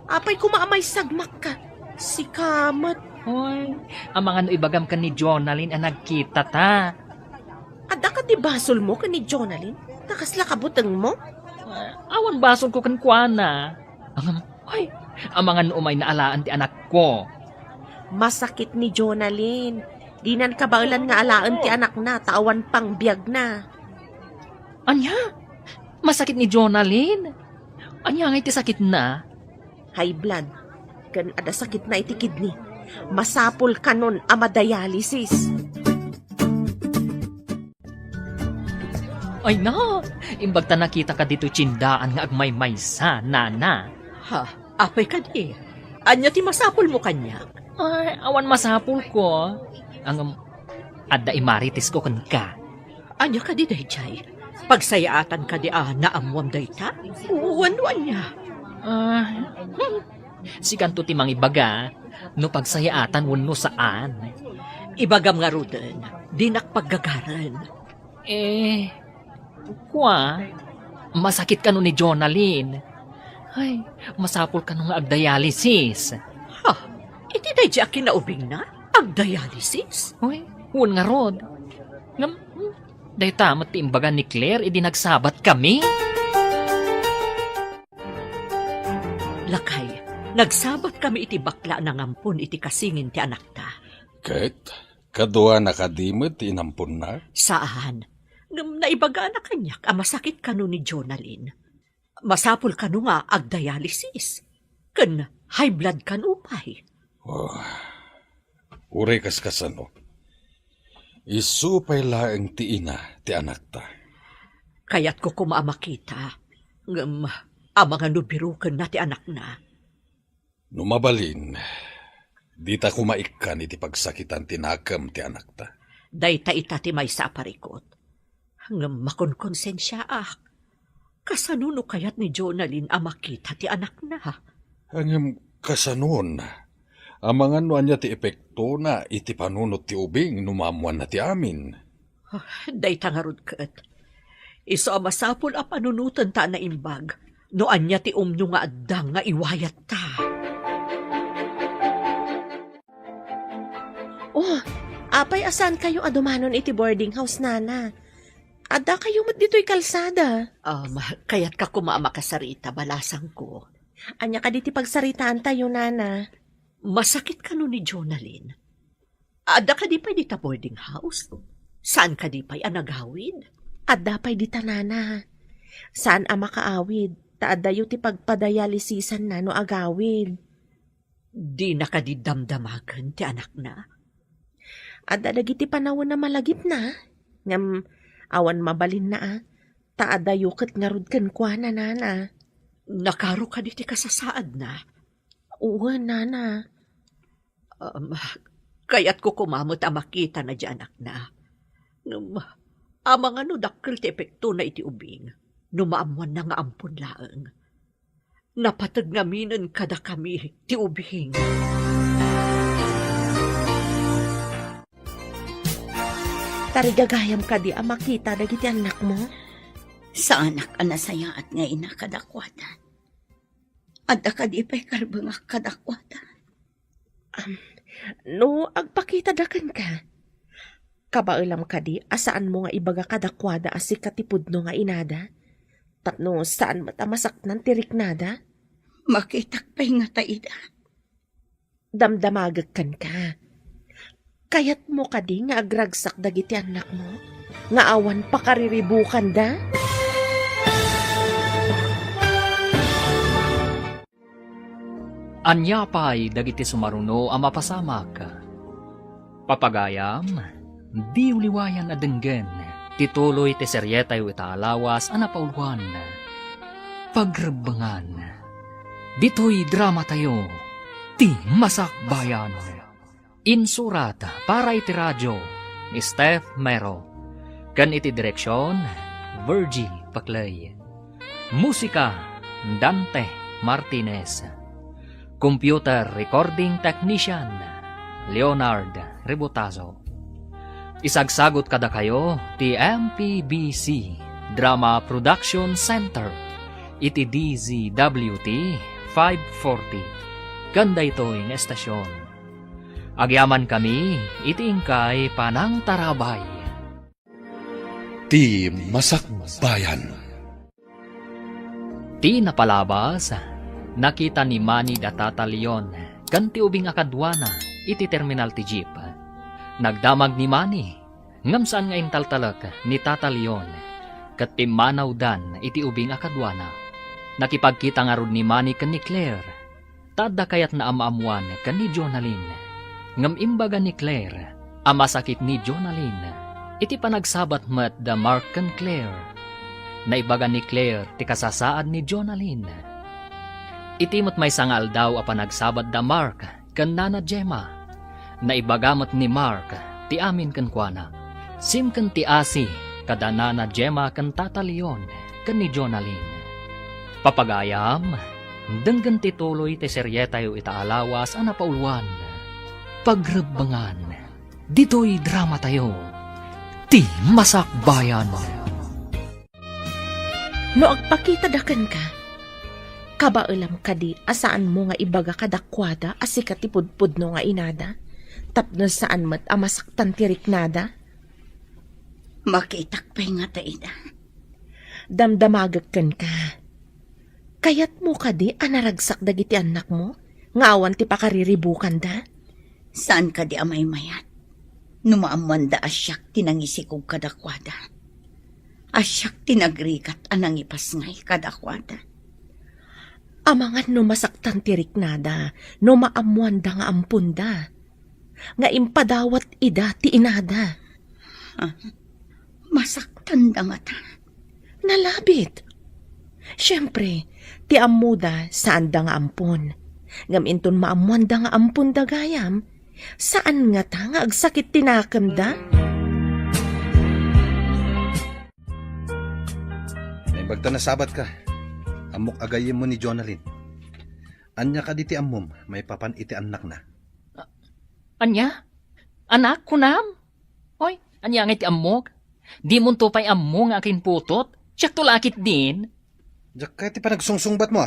Apay kumaamay sagmak ka. Si Kamat. Oy, ang mga nuibagam ka ni Jonalyn ang nagkita ta. Adda ka ti basol mo ka ni Jonalyn? Nakasla kabutang mo? Awan basol ko kan kuana. Ay, ang mga nuumay na alaan ti anak ko. Masakit ni Jonalyn. Dinan kabaulan nga alaan ti anak na, tawan pang biyag na. Anya? Masakit ni Jonalyn? Anya nga iti sakit na? high blood, kan ada sakit na iti kidney. Masapul kanon ama dialysis. Ay na, imbag ta nakita ka dito tsindaan nga agmay-maysa, nana. Ha, apay ka di. Anya ti masapol mo kanya. Ay, awan masapul ko. Ang adda imaritis ko kan ka. Anya ka di dayjay. Pagsayaatan ka di naamwam dayta. Uwan-uwan niya. Si kanto ti mangibaga, no pagsayaatan wenno saan. Ibagam nga ruden, di nakpaggagaran. Masakit ka no ni Jonalyn. Ay, masapul ka no nga agdialysis. Ha, iti dayjay akin na ubing na? Ag-dialysis? Uy, huwag nga rod. Dahi tamat ti imbaga ni Claire, idi nagsabat kami. Lakay, nagsabat kami iti bakla ng ampun iti kasingin ti anak ta. Ket, kadua nakadimot inampun na. Saan? Ngam naibaga na kanyak, masakit kanu ni Jonalyn. Masapul kanu nga ag-dialysis. Kan high blood kanu pay. Oh, uray kaskasano. Isupay laeng ti ina ti anak ta. Kaya't ko kumaamakita. Ngam, amang anubirukan na ti anak na. Numabalin, di ta kumaikan iti pagsakitan tinakam ti anak ta. Dayta ita ti may saparikot. Ngam makonkonsensya kasanuno kayat ni Jonalyn amakita ti anak na. Hangem kasanon, amangan no anya ti epekto na iti panunot ti ubing numamuan na ti amin. Dayta nga rod ket. Iso masapul a panunutan ta na imbag. No anya ti umno nga addang nga iwayat ta. Oh, apay asan kayo adumanon iti boarding house, nana? Ada kayo mat dito'y kalsada. Kaya't ka kumamakasarita, balasang ko. Anya ka diti pagsaritaan tayo, nana. Masakit ka no ni Jonalyn. Ada ka di pa'y dita boarding house? Saan ka di pa'y anagawid? Ada pa'y dita, nana. Saan ama kaawid? Taada yu ti pagpadayalisisan na no agawid. Di na ka di damdamagan ti anak na. Ada dagiti panawon na malagip na. Ngam awan mabalin na taada yuket nga rod ken kwa na, nana. Nakaro ka di ti kasasaad na. Oo, nana. Kaya't ko kumamot makita na di anak na. Amang ano dakkel ti epekto na iti ubing. Numaamuan na nga ampun laeng. Napatag ngaminan kada kami ti ubing. Tarigagayam ka di makita dagiti anak mo? Sa anak anasaya at nga ina kadakwatan. Adda ka di pa'y karbang kadakwatan. No, agpakita dakan ka. Kabailam ka di, asaan mo nga ibaga kadakwada asi katipudno nga inada? Tapno, saan matamasak ng tirik nada? Makitak pa'y nga taida. Damdamagag ka. Kayat mo ka di nga agragsak dagiti anak mo? Nga awan pakariribukan da? Anya pa'y dagiti sumaruno ang mapasamak. Papagayam, di uliwayan adenggen, tituloy ti seryeta yu italawas anapauluan. Pagrebangan, dito'y drama tayo, ti Masakbayan. Insurat para iti radyo, ni Steph Mero. Kan iti direksyon, Virgie Paclay. Musika, Dante Martinez. Computer Recording Technician, Leonard Rebotazo. Isagsagot kada kayo, ti MPBC Drama Production Center, iti DZWT 540. Ganda ito'y ng estasyon. Agyaman kami, iti ingkay panang tarabay. Ti Masakbayan. Ti napalabas, nakita ni Manny da Tata Leon, kanti ubing akadwana, iti terminal ti jeep. Nagdamag ni Manny, ngam saan nga intaltalak ni Tata Leon, kat timanaw dan iti ubing akadwana. Nakipagkita nga rod ni Manny ken ni Claire, tada kayat na amaamuan kan ni Jonalyn. Ngam imbaga ni Claire, ama sakit ni Jonalyn, iti panagsabat met da Mark kan Claire. Naibaga ni Claire ti kasasaad ni Jonalyn. Iti met may sangal daw a panagsabat da Mark kan nana Gemma. Naibagamot ni Mark ti amin kan kuana. Sim kan ti asi kada nana Gemma kan tata Leon kan ni Jonalyn. Papagayam, denggan ti tuloy ti serye tayo itaalawas ana pauluan. Pagrebangan, dito'y drama tayo. Ti Masakbayan. No agpakita dakan ka, kabailam ka di asaan mo nga ibaga kadakwada asikat tipudpud no nga inada, tapno saan mat amasaktan tirik nada, Makitak pa'y nga taida. damdamagagkan ka. Kayat mo ka di anaragsak dagiti anak mo, ngawan ti pakariribukan da. Saan ka di amay mayat? Numaamuan da asyak tinangisikog kadakwada. Asyak tinagrikat anang ipasngay kadakwada. Amangan no masaktan tirik nada, no maamuan da nga ampunda. Nga impadawat ida ti inada. Masaktan da nga ta. Nalabit. Siyempre, ti amuda saan da nga ampun. Ngam inton maamuan da nga ampun da gayam, saan nga ta nga agsakit tinakam da? Naibagta na sabat ka. Amok agayim mo ni Jonalyn. Anya ka di ti amom, may papan iti anak na. Anya? Anak ko nam? Hoy, anya nga iti amok? Di mo pa'y ammo nga akin putot? Siyak tulakit din. Diyak ka ti panagsungsungbat mo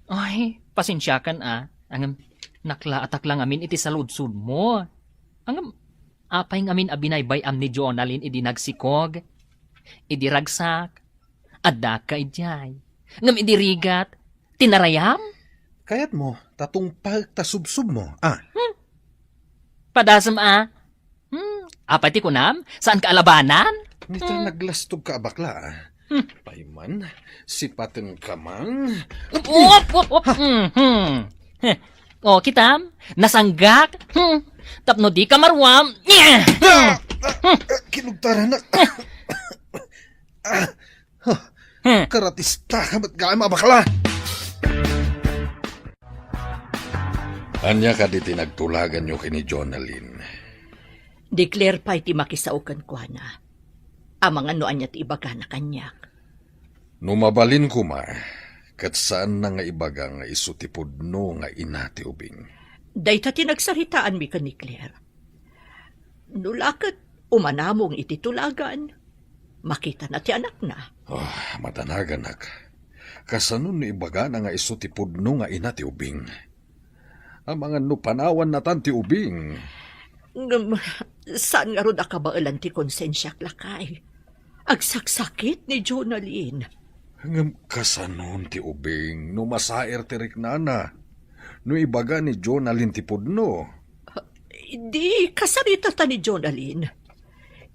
Ay, pasensyakan Angam, naklaatak lang amin iti saludsud mo. Angam, apay ngamin abinaybay am ni Jonalyn idi nagsikog. Idi ragsak. Adda ka ijay. Ngam idi rigat. Tinarayam? Kayat mo, tatong pagtasubsub mo. Padasam apay ti kunam? Saan ka alabanan? Nito naglastog ka bakla. Payman, sipatin ka man. Up. O, kitam, nasanggak. Tapno di ka marwam. Kinugtara na. Karatista ka ba't gaya mabakla? Anya ka di tinagtulagan nyo kini Jonalyn. Declare pa iti makisaukan ko na. Amang ano anya ti ibaga na kanyak. Numabalin ko kat saan na nga ibaga nga isutipudno nga inati ubing. Dayta tinagsaritaan mi ka ni Claire. Nulakat umanamong iti tulagan. Makita na ti anak na. Matanagan nak. Kasanon ni ibaga na nga isutipudno nga inati ubing. Ang mga nupanawan na tanti ubing. Saan nga ron akabailan ti konsensyak lakay? Agsaksakit ni Jonalyn. Ngam kasanon ti ubing no masair ti riknana. No ibaga ni Jonalyn ti pudno. Di kasarita ta ni Jonalyn.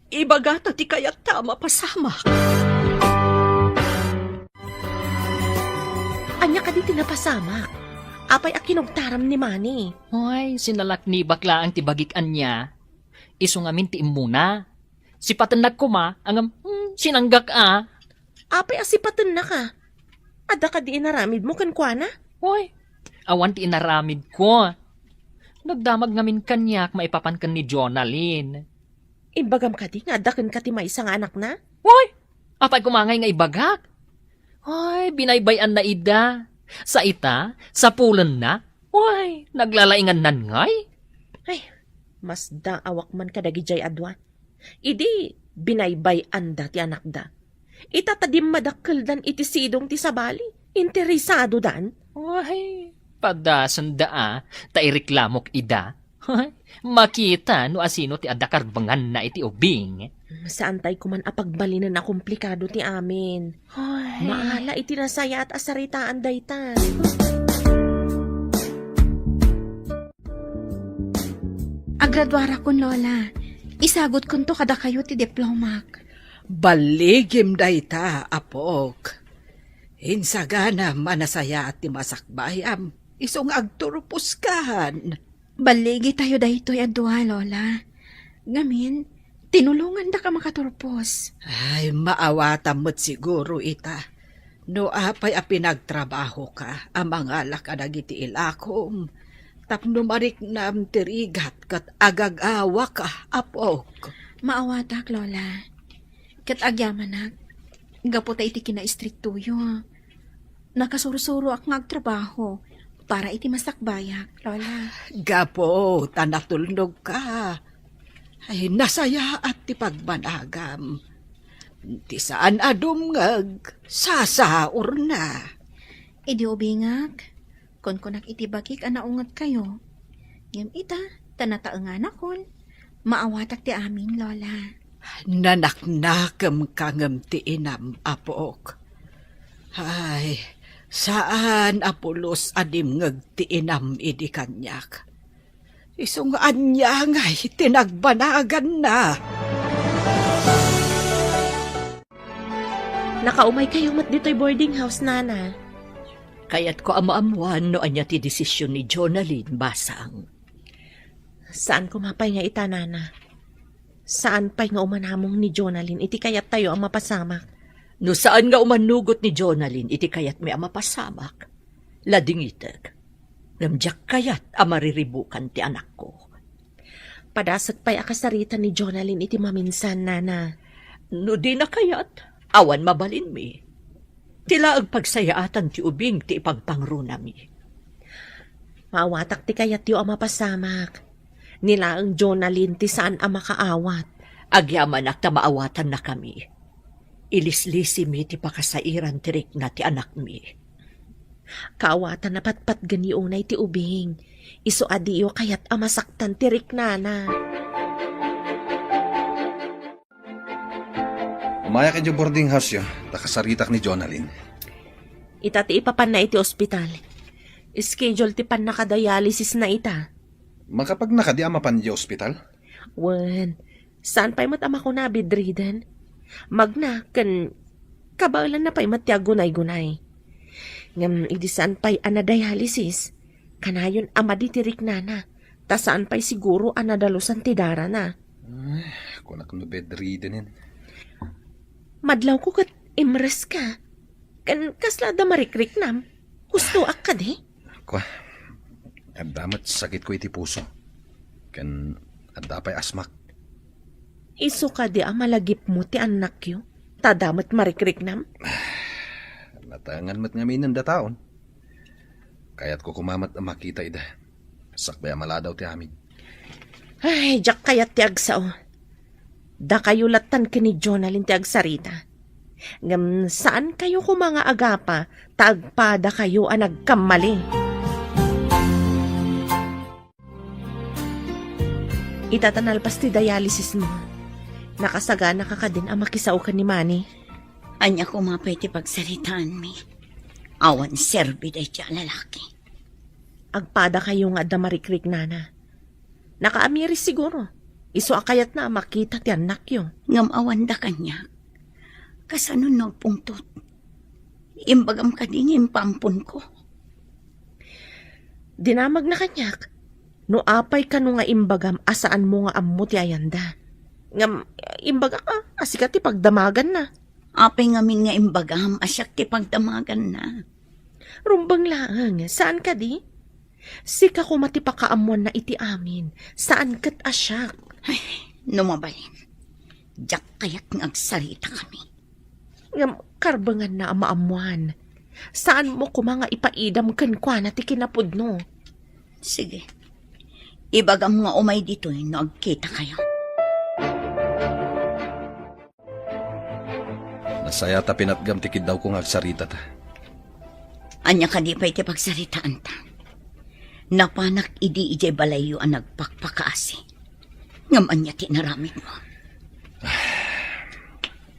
Ibaga ta ti kayak tama pasamak. Anya ka di tinapasamak. Apay akinugtaram ni Manny. Hoy, sinalak ni bakla ang tibagikan niya. Iso ngamin ti imuna. Si patanag ko angam, sinanggak Apay asipatan na ka. Ada ka di inaramid mo kan kuana? Hoy, awan ti inaramid ko. Nagdamag ngamin kanyak maipapan kan ni Jonalyn. Ibagam ka di nga dakan ka ti may isang anak na? Hoy, apay kumangay nga ibagak. Hoy, binaybayan na ida. Sa ita, sa pulan na. Hoy, naglalaingan nan ngay. Ay, mas daawak man ka dagi jay adwa. Idi, binaybay anda ti anak da. Itatadim madakkel dan iti sidong ti sabali. Interesado dan. Hoy, padasan tairiklamok ida. Hoy, makita no asino ti adakarbangan na iti ubing. Saan tay kuman apagbalinan na komplikado ti amin. Hoy. Maala iti nasaya at asaritaan daytan. Agradwara kun, Lola. Isagot kun to kada kayo ti diplomak. Baligim dayta, apok. Hinsagana manasaya at ti masakbayam. Isong agturupuskan. Baligi tayo daytoy adwa, Lola. Ngamin, tinulungan da ka makaturpos. Ay, maawatan mo't siguro ita. No apay a pinagtrabaho ka, ang mga lakadag iti ilakom. Tapno marik na tirigat kat agagawa ka, apok. Maawatak, Lola. Kat agyamanak, gaputa iti kina-istriktuyo. Nakasurusuro ak ngagtrabaho para iti masakbayak, Lola. Gapo, tanatulnog ka. Ay, nasaya at ti pagbanagam. Ti saan adumngag, sasaor na. Idi ubingag, kunak iti bagik anaungat kayo. Ngem ita, tanataengan akon. Maawatak ti amin, Lola. Nanaknakam kangam ti inam, apok. Ay, saan apulos adimngag ti inam idi kanyak. Isong anya ngay tinagbanagan na. Nakaumay kayo mat dito'y boarding house, Nana. Kaya't ko amaamuan no anya ti desisyon ni Jonalyn basang. Saan kumapay nga ita, Nana? Saan pa'y nga umanamong ni Jonalyn? Iti kayat tayo ang mapasamak. No saan nga umanugot ni Jonalyn, iti kayat may amapasamak. Ladingitag. Namjak kayat amariribukan ti anak ko. Padasag pa'y akasarita ni Jonalyn iti maminsan, Nana. No di na kayat, awan mabalin mi. Tila ang pagsayaatan ti ubing ti ipagpangro nami. Maawatak ti kayat yu ang mapasamak. Nila ang Jonalyn ti saan ang makaawat. Agyaman ak maawatan na kami. Ilislisi mi ti pakasairan tirik na ti anak mi. Kaawatan na patpat gani unay ti ubing. Iso adiyo kayat amasaktan tirik, Nana. Umaya ka boarding house yo, takasaritak ni Jonalyn. Ita ti ipapan na iti ospital. Schedule ti pan nakadialysis na ita. Makapag nakadi amapan di ospital? Wen, saan pa'y matama ko na bedridden? Magna, kabalan na pa'y matyagunay-gunay. Ngam, idi saan pa'y anadialysis? Kanayon amaditirik, Nana. Ta saan pa'y siguro anadalusan ti dara na. Ay, kunak no bedridden yan. Madlaw ko kat imres ka. Kasla da marikrik nam. Gusto ak ka di? Kwa, damat sakit ko iti puso. Adapay asmak. Iso ka di malagip mo ti anak yo. Tadamat marikrik nam. Natangan mat ngamin ng dataon. Kaya't ko kumamat ang makita ida. Sakbaya maladaw ti amin. Ay, jak kayat ti agsao. Da kayo latan kini Jonalyn ti agsarita. Ngam saan kayo ko mga agapa, tagpada kayo ang nagkamali. Itatanalpas ti dialysis mo. Nakasagana ka din ang makisaw ka ni Manny. Anya ko mapay ti pagsaritaan mi. Awan serbi day ti lalaki. Agpada kayo nga damarikrik, Nana. Nakaamiris siguro. Iso akayat na makita ti anak yo. Ngam awan da kanya. Kasano nagpungtot. Imbagam ka din impampun ko. Dinamag na kanyak. No apay ka no nga imbagam asaan mo nga ammo ti ayanda. Ngam imbaga ka, asika ti pagdamagan na. Apay ngamin nga imbagam, asyak ti pagdamagan na. Rumbang lang, saan ka di? Sika ko matipakaamuan na iti amin. Saan kat asyak? Ay, numabalin. Diyak kaya't ngagsarita kami. Ngam karbangan na ang maamuan. Saan mo ko mga ipaidam kankwa na ti kinapudno? Sige. Ibagam nga umay dito nagkita kayo. Nasaya ta pinatgam tikid daw kong agsarita ta. Anya ka di pa iti pagsaritaan ta. Napanak idi ijay balayo ang nagpakpakaasi. Ngam anya tinaramid mo.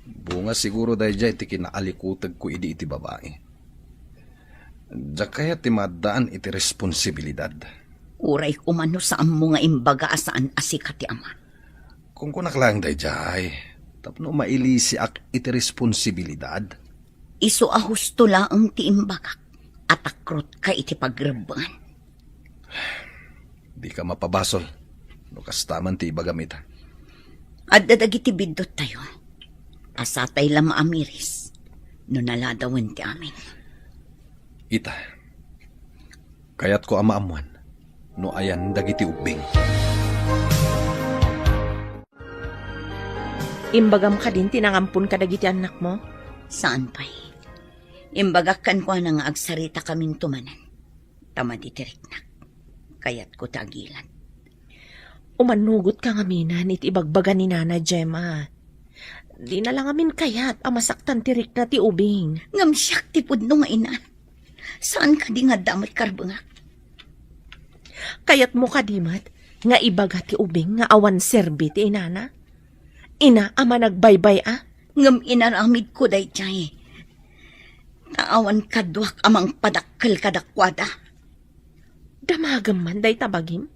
Bunga siguro dahil dyan iti kinaalikutag ko idi iti babae. Diyak kaya ti madaan iti responsibilidad. Uray umano sa amo nga imbaga asaan asika ti ama. Kung kunak lang dahil dyan, tapno mailisi ak iti responsibilidad. Iso ahusto laang ti imbagak. atakrot ka iti pagreban. Di ka mapabasol. No kastaman ti iba gamit. At dadagiti bidot tayo. Asatay lang maamiris. No naladawan ti amin. Ita, kayat ko amaamuan. No ayan dagiti ubing. Imbagam ka din, tinangampun ka dagiti anak mo? Saan pa'y? Imbagakan ko na nga agsarita kaming tumanan. Tama ditiriknak. Kayat ko tagilan. Umanugot ka nga minan, iti ibagbaga ni Nana Gemma. Di na lang amin kayat, amasaktan tirik na ti ubing. Ngam siyak ti pudno nga ina. Saan ka di nga damat karbangak? Kayat mo kadimat, nga ibaga ti ubing, nga awan serbi ti inana. Ina, ama nagbaybay Ngam inaramid ko day jay. Naawan kadwak amang padakkel kadakwada. Damagam man day tabagim.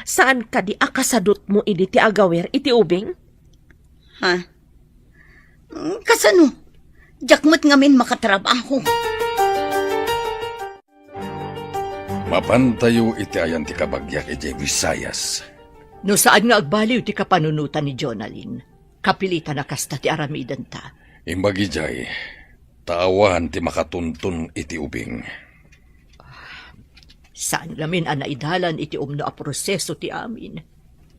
Saan ka di akasadot mo idi ti agawer iti ubing? Ha? Kasano? Jakmat ngamin makatrabaho. Mapantayo iti ayan ti kabagyak iti Visayas. No saan nga agbaliw ti kapanunutan ni Jonalyn, kapilitan na kasta ti aramidan ta. Imbagi jay, taawan ti makatuntun iti ubing. Saan lamin anaidalan iti umno a proseso ti amin?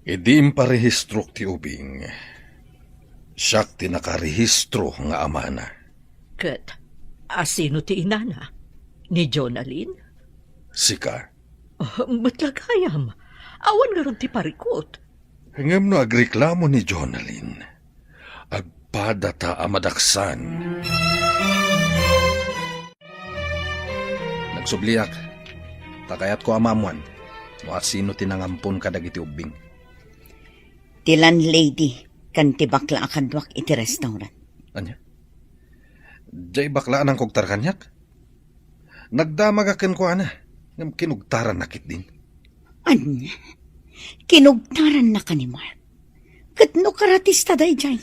Idi imparehistro ti ubing. Siyak ti nakarehistro nga amana. Ket, asino ti inana? Ni Jonalyn? Sika. Matlagayam. Awan nga ron ti parikot. Ngam no agreklamo ni Jonalyn. Agpadata amadaksan. Nagsubliak. Takayat ko amamuan. No sino tinangampun ka dagiti ubing. Tilan lady, kan ti bakla akadwak iti restaurant. Anya? Jay baklaan ang kogtar kanyak? Nagdamagakan ko ana. Ngam kinugtaran nakit din. Anya? Kinugtaran na ka ni Mark. Katno karatista day jay.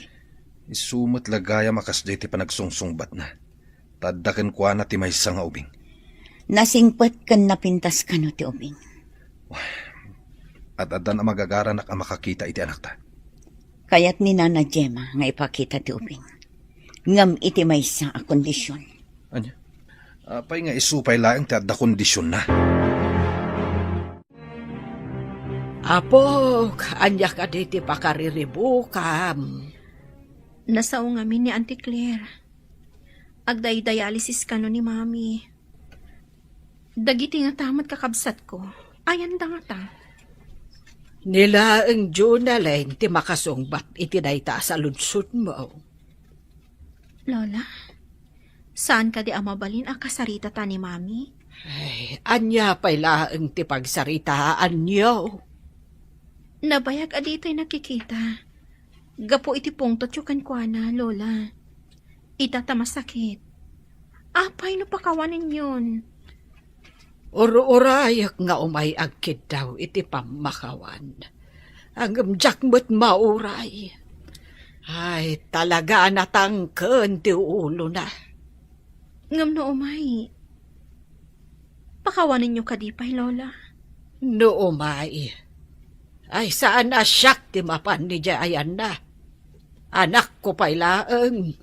Isumot lagaya makas jay ti panagsungsungbat na. Taddakan ko ana ti maysa nga ubing. Nasingpat kan napintas ka no ti ubing. At adan ang magagaranak ang makakita iti anak ta. Kayat ni Nana Gemma nga ipakita ti ubing. Ngam iti maysa a kondisyon. Anya? Apay nga isupay laeng ti adda kondisyon na. Apok, anya ka di ti pakariribukam. Nasao ngamin ni Auntie Claire. Agday-dialysis ka no ni Mami. Dagiti nga tamat kakabsat ko. Ayan da nga ta. Nila ang Jonalyn ti makasungbat iti dayta sa lunsod mo. Lola, saan ka di amabalin a kasarita ta ni Mami? Ay, anya pa'y laang ti pagsaritaan niyo. Nabayag adito'y nakikita. Gapo iti pungtot yung kankwana, Lola. Itatamasakit. Apay no pakawanin yun. Uro-urayak nga umay agkid daw iti pamakawan. Ang jakmot mauray. Ay, talaga natangken ti ulo na. Ngam no umay. Pakawanin nyo kadipay, Lola. No umay. Ay, saan na siyak ti mapan ni Jayan na? Anak ko pa'y laeng.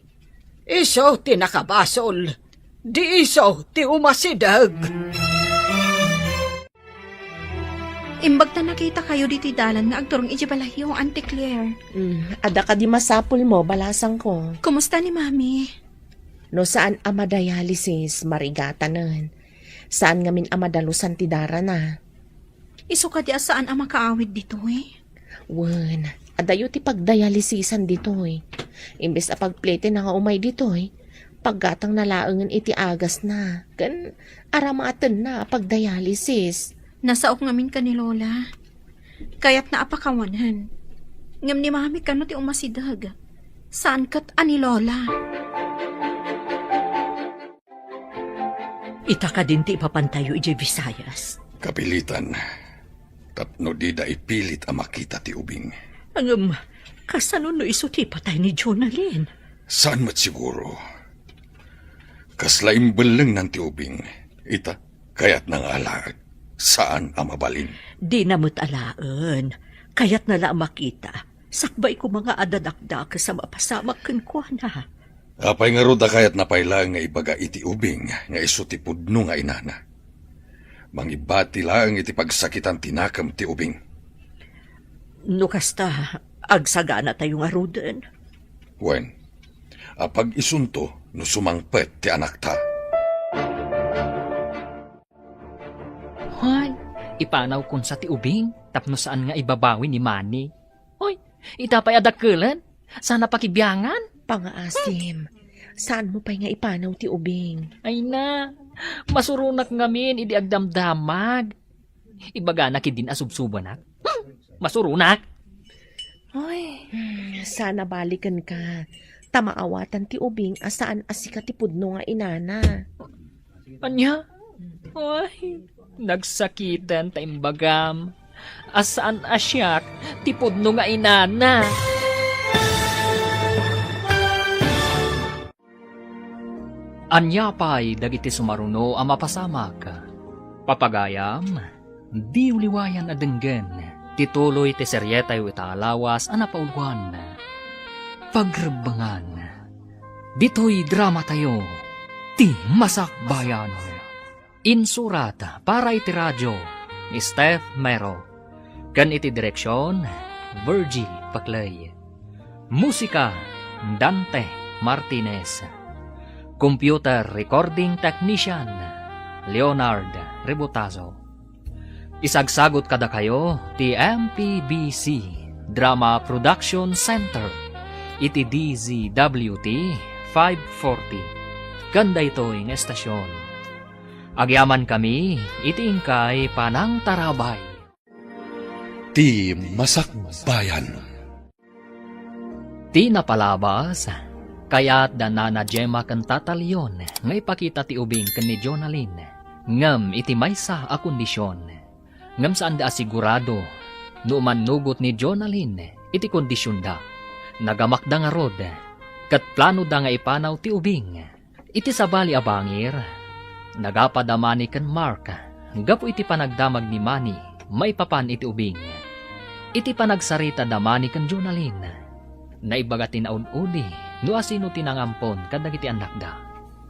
Iso ti nakabasol. Di iso ti umasidag. Imbag na nakita kayo dito'y dalan nga agturong ijibalahiyo, Auntie Claire. Ada ka di masapul mo, balasang ko. Kumusta ni Mami? No saan amadialysis, marigatanan. Saan ngamin amadalusan ti dara na. Iso ka di saan ang makaawid dito eh? Wen, adayo ti pagdialysisan dito eh. Imbes a pagplete na nga umay dito eh. Paggatang nalaangan iti agas na. Kan aramatan na pagdialysis. Nasaok ngamin ka ni Lola. Kaya't naapakawanan. Ngam ni Mami ka no ti umasidag. Saan kat ani Lola? Ita ka din ti ipapantayo iti Visayas. Kapilitan. Tapno di da ipilit ang makita ti ubing. Kasano no iso ti patay ni Jonalyn? Saan mat siguro? Kaslaim belang ng ti ubing. Ita, kaya't nang alaan. Saan ang mabalin? Di namot alaan. Kaya't nala makita. Sakbay ko mga adadakdak sa mapasamak kan ko na. Apay nga ruda kaya't napailang nga ibaga iti ubing nga iso ti pudno nga inana. Mangibati lang iti pagsakitan tinakam ti ubing. No kasta, agsagana tayo nga ruden. Wen, apag isunto no sumangpet ti anak ta. Hoy, ipanaw kun sa ti ubing, tapno saan nga ibabawi ni Manny. Hoy, itapay adakulan, sana pakibiyangan. Pangaasim, saan mo pa'y nga ipanaw ti ubing? Ay na, masurunak ngamin, idi agdamdamag. Ibaga na kidin asubsubanak. Masurunak. Ay, sana balikan ka. Tamaawatan ti ubing asaan asika ti pudno nga inana. Anya? Ay, nagsakitan taimbagam. Asaan asyak, tipod no nga inana. Anya pa'y dagiti sumaruno ang mapasamak. Papagayam, di uliwayan adenggen, tituloy ti seryetay italawas anapaulwan. Pagrebangan, dito'y drama tayo, ti masakbayan. Insurat para iti radyo, ni Steph Mero. Kan iti direksyon, Virgie Paclay. Musika, Dante Martinez. Computer Recording Technician, Leonard Rebutazo. Isagsagot kada kayo, ti MPBC Drama Production Center, iti DZWT 540. Ganda ito yung estasyon. Agyaman kami, iti ingkay Panang Tarabay. Ti Masakbayan. Ti napalabas, kaya't danana Gemma kan tatalyon, nga ipakita ti ubing kan ni Jonalyn, ngam iti maysa a kondisyon. Ngam saan da asigurado, no manugot ni Jonalyn, iti kondisyon da. Nagamakda nga rod, kat plano da nga ipanaw ti ubing. Iti sabali abangir, nagapadamani kan Mark, gapo iti panagdamag ni Manny, maipapan iti ubing. Iti panagsarita damani kan Jonalyn, naibaga tinaun-udi, no asino tinangampon kadagiti anak da.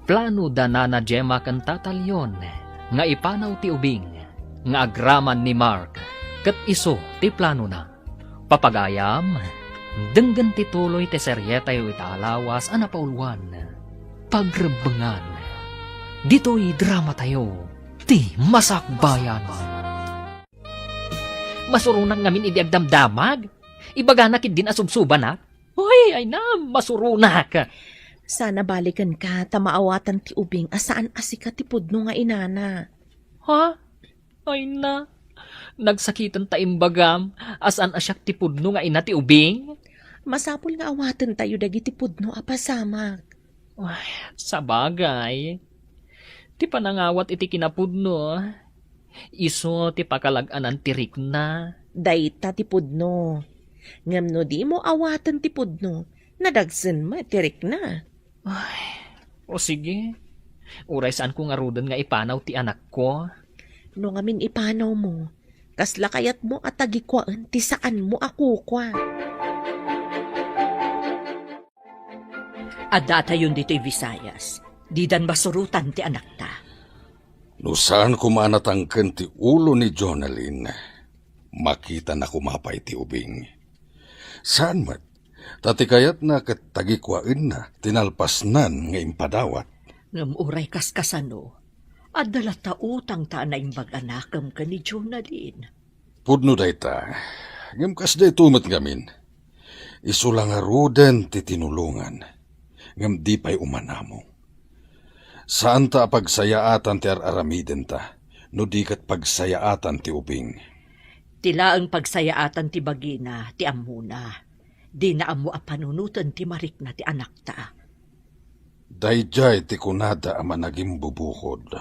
Plano da na Gemma kan tatalyon, nga ipanaw ti ubing, nga agraman ni Mark, kat iso ti plano na. Papagayam, denggan ti tuloy ti seryeta yu italawas anapaulwan. Pagrebangan, dito'y drama tayo, ti masakbayan. Masurunang ngamin idi agdamdamag, ibaga na kid din asubsuban na. Hoy, ay na, masurunak. Sana balikan ka, tamaawatan ti ubing asaan asika ti pudno nga inana. Ha? Ay na, nagsakitan ta imbagam, asan asyak ti pudno nga ina ti ubing? Masapul nga awatan tayo dagiti pudno apasamak. Ay, sabagay. Ti panangawat iti kinapudno. Iso ti pakalaganan ti Rikna. Dayta ti pudno. Ngam no di mo awatan ti pudno, nadagsen mo tirik na. Ay, o sige. Uray saan ko nga rudan nga ipanaw ti anak ko. No ngamin ipanaw mo, kasla kayat mo at tagikwaan ti saan mo ako kwa. Adata yun dito'y Visayas. Didan basurutan ti anak ta. No saan kumanatangken ti ulo ni Jonalyn, makita na kumapay ti ubing. Saan mat? Tati kayat na katagikwain na, tinalpasnan nga impadawat. Ngam uray kaskasano, adala ta utang ta na imbag-anakam ka ni Jonalyn. Pudno dayta, ngam kasday tumat ngamin. Isulang aruden ti tinulungan, ngam di pa'y umanamo. Saan ta pagsayaatan ti aramiden ta, no di kat pagsayaatan ti ubing. Tila ang pagsayaatan ti bagina, ti amuna. Di na amo apanunutan ti marik na ti anak ta. Dayjay ti kunada ama naging bubukod.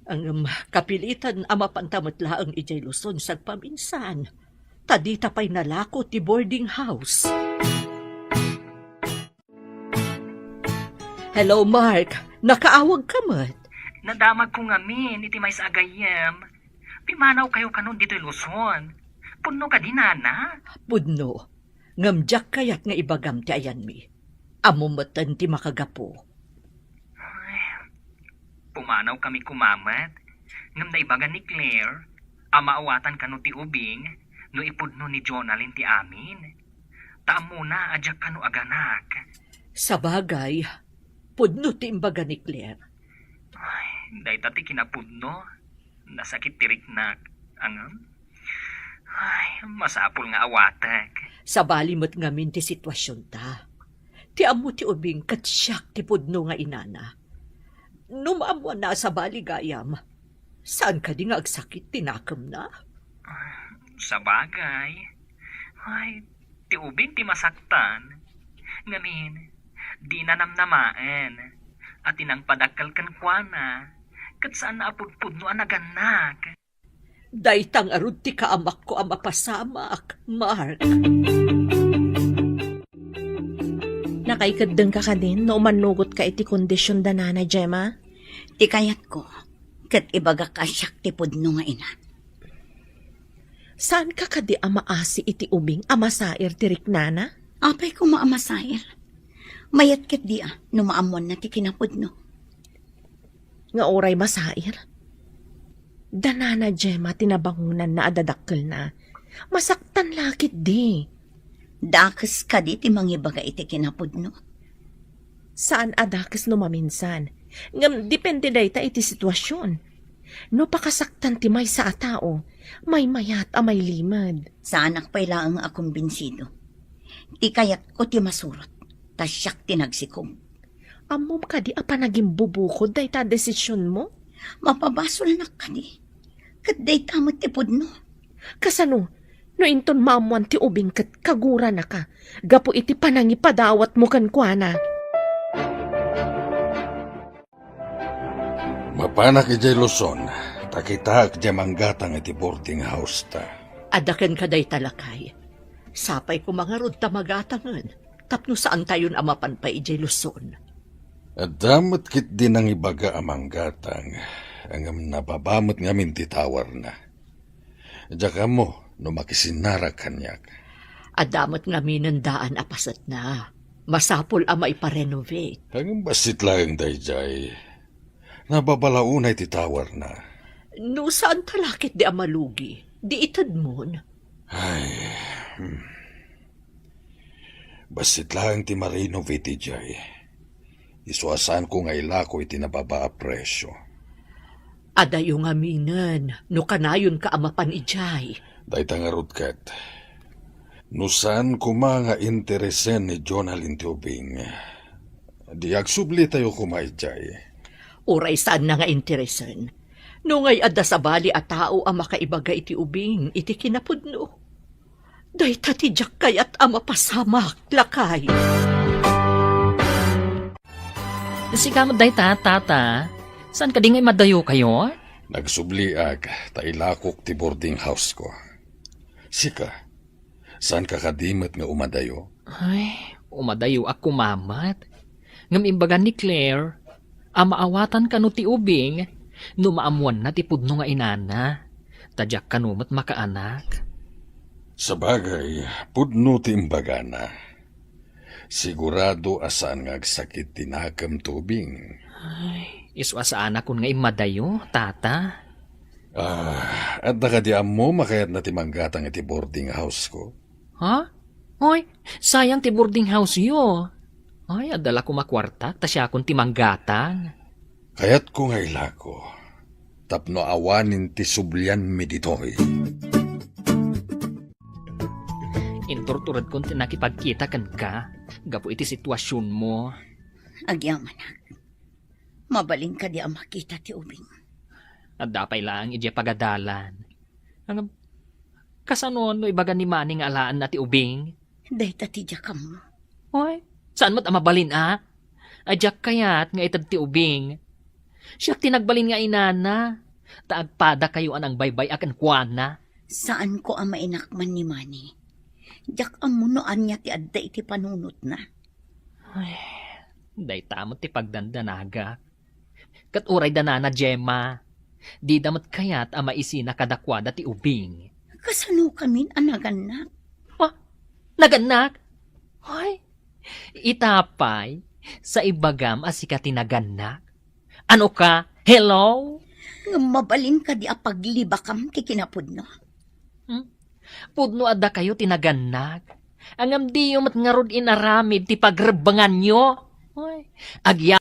Ang kapilitan ama pantamatla ang ijay Luzon sa paminsan. Tadita pa'y nalako ti boarding house. Hello, Mark. Nakaawag ka mat. Nadamag ko ngamin, iti may sa agayem. Pimanaw kayo kanon dito Luzon. Puno ka din, nana. Pudno, ngamjak kayat nga ibagam ti ayan mi. Amumatan ti makagapo. Pumanaw kami kumamat. Ngam na ibagan ni Claire, amaawatan kano ti ubing, no ipudno ni Jonalyn ti amin. Taam muna, adyak kano aganak. Sa bagay, pudno ti imbaga ni Claire. Day tati kinapudno. Nasakit tirik na. Ano? Ay, masapol nga awatak. Sa balimot ngamin ti sitwasyon ta. Ti amo ti ubing katsyak ti pudno nga inana. Numaamwa na sa baligayam. Saan ka di nga agsakit tinakam na? Sa bagay. Ay, ti ubing ti masaktan. Ngamin, di na namnamaan. At inang padakal kan kuana. Kat saan na apudpudno ang naganak. Daytang arud ti kaamak ko ang mapasamak, Mark. Nakaikadeng ka din no manugot ka iti kondisyon da Nanay Gemma? Ti kayat ko, kat ibaga ka siyak ti pudno nga ina. Saan ka kadi amaasi iti ubing amasair ti riknana? Apay ko maamasair. Mayat kat di numaamon na ti kinapudno. Nga oray masair? Da Nanay Gemma tinabangunan na adadakkel na. Masaktan lakit di. Dakas ka di ti mangibaga iti kinapudno. Saan adakes no maminsan? Ngam depende dayta iti sitwasyon. No pakasaktan ti may sa atao, may mayat a may limad. Sa anak pa'y laang akong binsido. Ti kayat ko ti masurot, ta siyak ti nagsikog. Amom ka di apa naging bubukod dayta desisyon mo? Mapabasol na ka di. Kat day tamot ti pudno. Kasano? No inton maamuan ti ubing kat kagura na ka. Gapo iti panangipadawat mo kan kuana. Mapanak ijay Luzon, takitaak di manggatang iti boarding house ta. Adakan ka day talakay. Sapay ko mga rod tamagatangan. Tapno saan tayon amapan pa ijay Luzon. At damot kit din ang ibaga amang gatang, ang nababamot ngamin titawar na. Diyaka mo, no makisinara kanyak. Adamot nga minandaan apasat na. Masapol ama iparenovate. Ang basit lang dayjay, nababalaunay titawar na. No saan talakit di amalugi? Di itad mon. Ay, basit lang ti marenovate jay. Isuasan ko nga ilako iti nababa a presyo. Adayo nga minan, no kanayon ka amapan ijay. Dayta nga rudkat. Nusan kuma nga interesen ni Jonalyn ti ubing. Di agsubli tayo kumaijay. Uray saan na nga interesan. No ngay adda sa bali a tao ang makaibaga iti ubing, iti kinapudno. Dayta ti jak kayat ama pasamak, lakay. Sikamot day tata. Saan ka di ngay madayo kayo? Nagsubliag, tailakok ti boarding house ko. Sika, saan ka kadimot nga umadayo? Ay, umadayo ako mamat. Ngam imbagan ni Claire, amaawatan ka no ti ubing, numaamuan na ti pudno nga inana. Tadyak kanumot makaanak. Sa bagay, pudno ti imbagana. Sigurado asan nga agsakit tinakam tubing. Ay, iswa sa anak kun nga imadayo, tata. At nakadiam mo makayat na timanggatang iti boarding house ko. Ha? Hoy, sayang ti boarding house yo. Ay, adala ko makwartak, ta siya kun timanggatang. Kayat ko nga ilako, tapno awanin ti sublyan mi ditoy. Inturturad kun tinakipagkita kan ka, gapo iti sitwasyon mo. Agyaman na. Mabaling ka di ang makita ti ubing. At dapay lang ije pagadalan. Ang kasano no ibaga ni maning alaan na ti ubing? Day tatidya ka mo. Hoy, saan mo't amabalin Ajak kayat nga itad ti ubing. Siya tinagbalin nga inana. Taagpada kayo anang baybay akan kuana. Saan ko ang mainakman ni Manny? Diyak ang munoan niya ti adda iti panunot na. Day tamot ti pagdandanaga. Kat uray danana Gemma. Di damat kayat ama isina kadakwada ti ubing. Kasano kami anagan. Naganak? Hoy, itapay sa ibagam asika tinaganak. Ano ka? Hello? Nga mabalin ka di apaglibakam ti kinapudno. Pudno adda kayo tinaganak. Angam di yung mat ngarod inaramid ti pagrebangan nyo. Hoy, agya